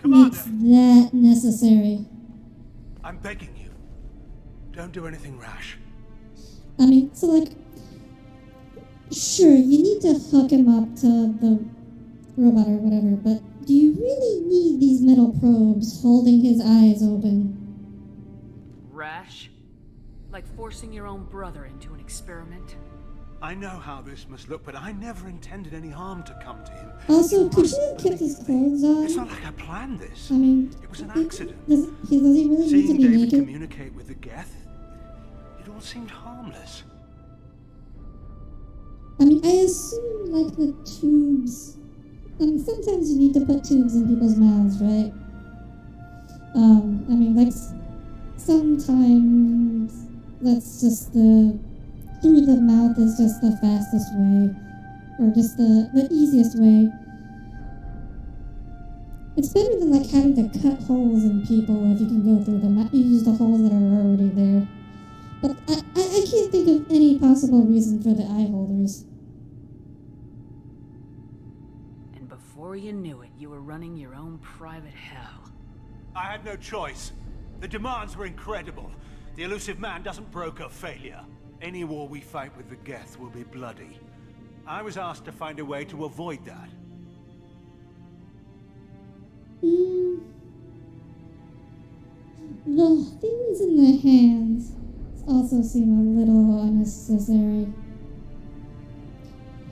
makes that necessary? I'm begging you. Don't do anything rash. I mean, so like, sure, you need to hook him up to the robot or whatever, but do you really need these metal probes holding his eyes open? Rash? Like forcing your own brother into an experiment? I know how this must look, but I never intended any harm to come to him. Also, could you have kept his clothes on? It's not like I planned this. I mean, it was an accident. Does he really need Seeing to be David naked? communicate with the Geth, it all seemed harmless. I mean, I assume, like, the tubes... I mean, sometimes you need to put tubes in people's mouths, right? I mean, like, sometimes that's just through the mouth is just the fastest way, or just the easiest way. It's better than, like, having to cut holes in people if you can go through the mouth. You use the holes that are already there. But I can't think of any possible reason for the eye holders. And before you knew it, you were running your own private hell. I had no choice. The demands were incredible. The elusive man doesn't broker failure. Any war we fight with the Geth will be bloody. I was asked to find a way to avoid that. The things in the hands also seem a little unnecessary.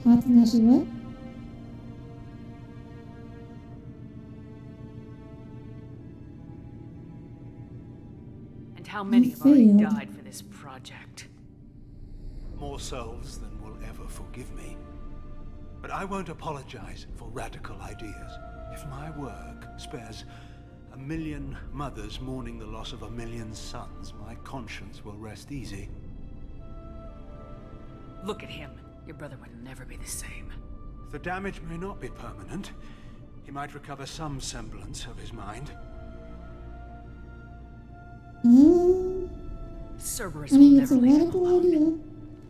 Hatanashi what? And how many have already died for this project? More souls than will ever forgive me. But I won't apologize for radical ideas. If my work spares 1 million mothers mourning the loss of 1 million sons, my conscience will rest easy. Look at him. Your brother would never be the same. The damage may not be permanent. He might recover some semblance of his mind. Cerberus I mean, will it's never a leave him radical alone. idea.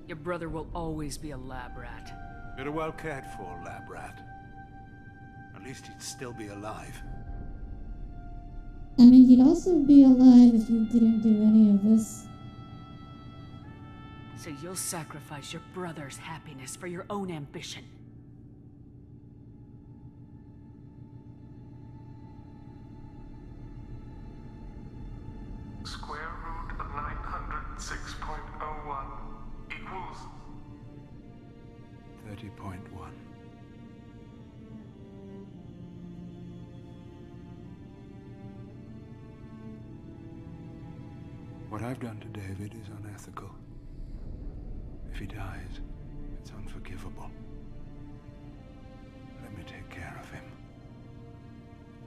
Your brother will always be a lab rat. You're a well cared for lab rat. At least he'd still be alive. I mean, he'd also be alive if you didn't do any of this. So you'll sacrifice your brother's happiness for your own ambition. Square root of 906.01 equals 30.1. What I've done to David is unethical. If he dies, it's unforgivable. Let me take care of him.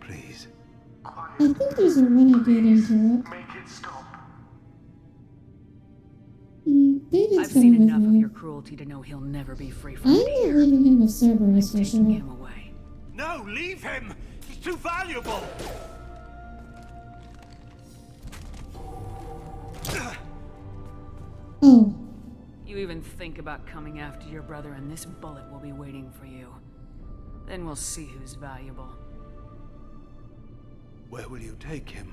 Please. I think there's a renegade interrupt. Make it stop. David's I've seen coming with enough of me. your cruelty to know he'll never be free from I'm it not here. leaving him with Cerberus for Taking sure. him away. No, leave him! He's too valuable! Oh. You even think about coming after your brother and this bullet will be waiting for you. Then we'll see who's valuable. Where will you take him?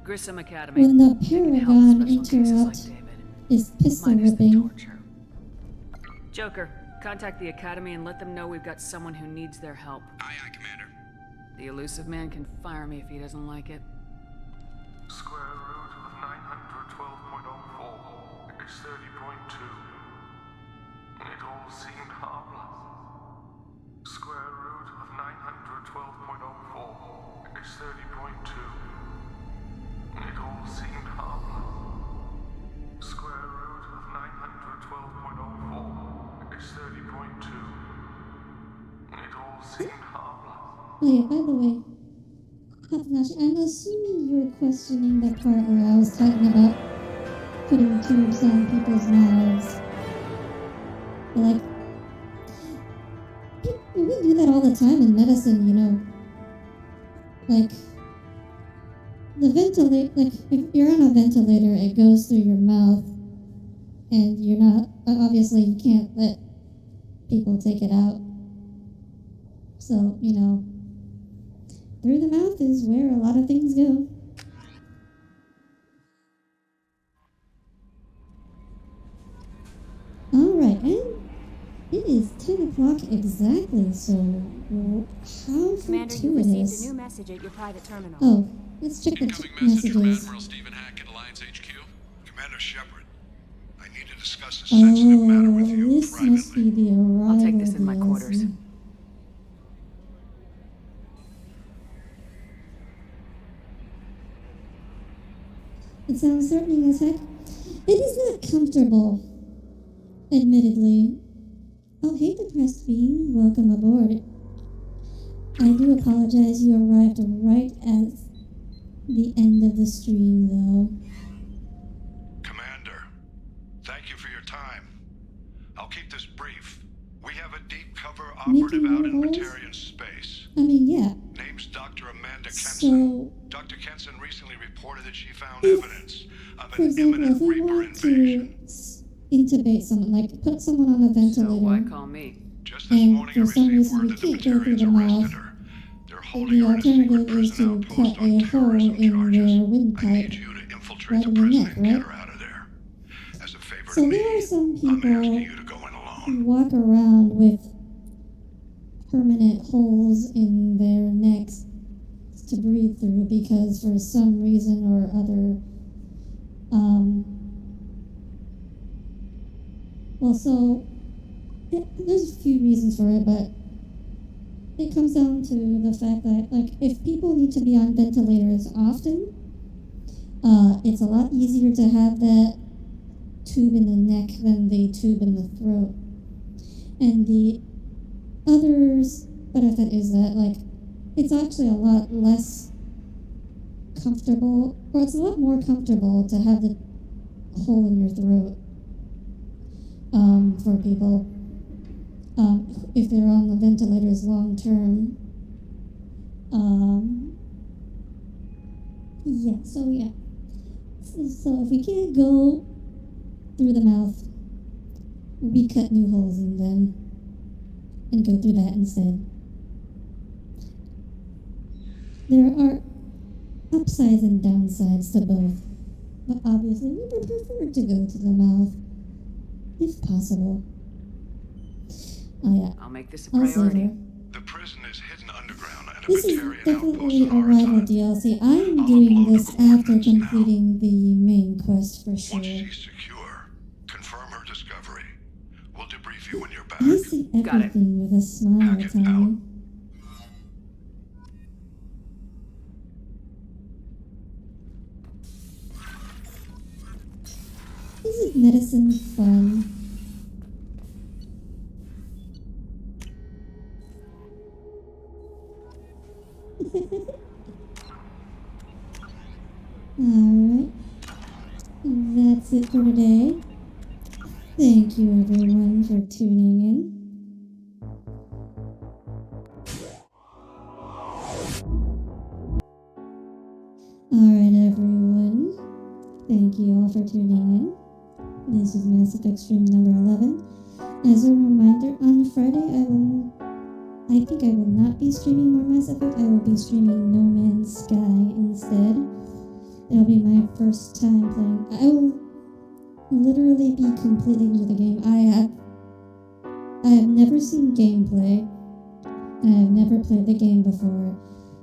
Grissom Academy. When the They can help Paragon special cases like interrupt David. is pistol Minus the whipping. torture. Joker, contact the Academy and let them know we've got someone who needs their help. Aye, aye, Commander. The elusive man can fire me if he doesn't like it. Square root of 912.04 is 30.2. It all seemed harmless. Square root of 912.04 is 30.2. It all seemed harmless. Square root of 912.04 is 30.2. It all seemed harmless. Oh yeah, by the way, Hatanashi, I'm assuming you're questioning the part where I was talking about putting tubes down people's mouths. But like, we do that all the time in medicine, you know. Like, the ventilator, like, if you're on a ventilator, it goes through your mouth, and you're not, obviously you can't let people take it out. So, you know, through the mouth is where a lot of things go. Alright, and it is 10 o'clock exactly, so how Commander, you received a fortuitous. new message at your private terminal. Oh, let's check the messages. Admiral Stephen Hackett, Alliance HQ. Commander Shepard, I need to discuss a sensitive matter with you This must be the arrival I'll take this in my DLC. quarters. It sounds threatening as heck. It is not comfortable, admittedly. Oh, hey, depressed being. Welcome aboard. I do apologize, you arrived right at the end of the stream, though. Commander, thank you for your time. I'll keep this brief. We have a deep cover operative out in Batarian space. I mean, yeah. Name's Dr. Amanda Kenson. So, Dr. Kenson recently reported that she found evidence of for an example, imminent if we Reaper want invasion. to intubate someone, like put someone on a ventilator, So why call me? Just this and morning I for some received reason word we that the can't go through Batarians the mouth, arrested her. They're holding the her in a secret alternative is prison to outpost cut on a hole terrorism in charges. their windpipe I need you to infiltrate right the in the prison neck, and get right? her out of there. As a favor So to there me, are some I'm asking people you to go in alone. who walk around with permanent holes in their necks to breathe through because for some reason or other, well, so there's a few reasons for it, but it comes down to the fact that, like, if people need to be on ventilators often, it's a lot easier to have that tube in the neck than the tube in the throat. And the other benefit is that, like, it's actually a lot less comfortable, or it's a lot more comfortable to have the hole in your throat for people if they're on the ventilators long term. Yeah. So if we can't go through the mouth, we cut new holes in them and go through that instead. There are upsides and downsides to both, but obviously we would prefer to go to the mouth if possible. Oh yeah. I'll make this a I'll save priority. her. The prison is hidden underground and a This is Batarian outpost definitely on a rival Arthur. DLC. I'm doing this after completing the main quest for sure. Once she's secure, confirm her discovery. We'll debrief you when you're back. I see everything with a smile, Tommy. Isn't medicine fun? Alright. That's it for today. Thank you everyone for tuning in. Alright everyone. Thank you all for tuning in. This is Mass Effect stream number 11. As a reminder, on Friday I think I will not be streaming more Mass Effect. I will be streaming No Man's Sky instead. It'll be my first time playing. I will literally be completely new to the game. I have never seen gameplay, and I have never played the game before,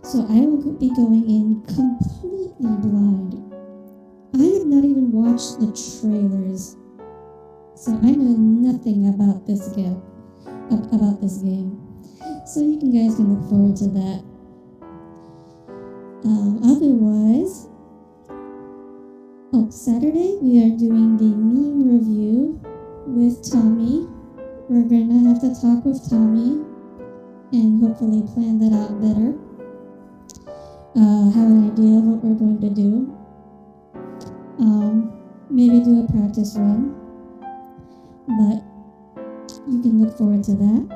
so I will be going in completely blind. I have not even watched the trailers, so I know nothing about this game. So you guys can look forward to that. Otherwise, Saturday we are doing the meme review with Tommy. We're gonna have to talk with Tommy and hopefully plan that out better. Have an idea of what we're going to do. Maybe do a practice run. But you can look forward to that.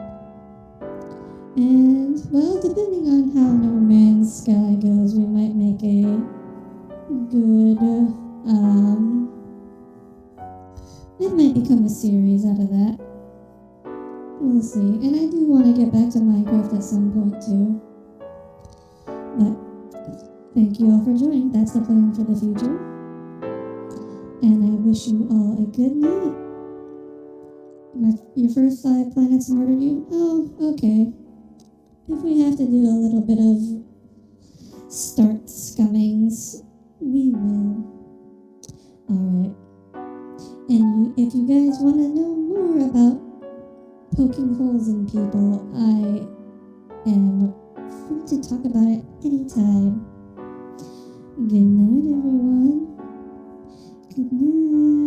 And, well, depending on how No Man's Sky goes, we might make a good, it might become a series out of that. We'll see. And I do want to get back to Minecraft at some point, too. But, thank you all for joining. That's the plan for the future. And I wish you all a good night. Your first 5 planets murdered you? Oh, okay. If we have to do a little bit of start scummings, we will. Alright. And if you guys want to know more about poking holes in people, I am free to talk about it anytime. Good night, everyone. Good night.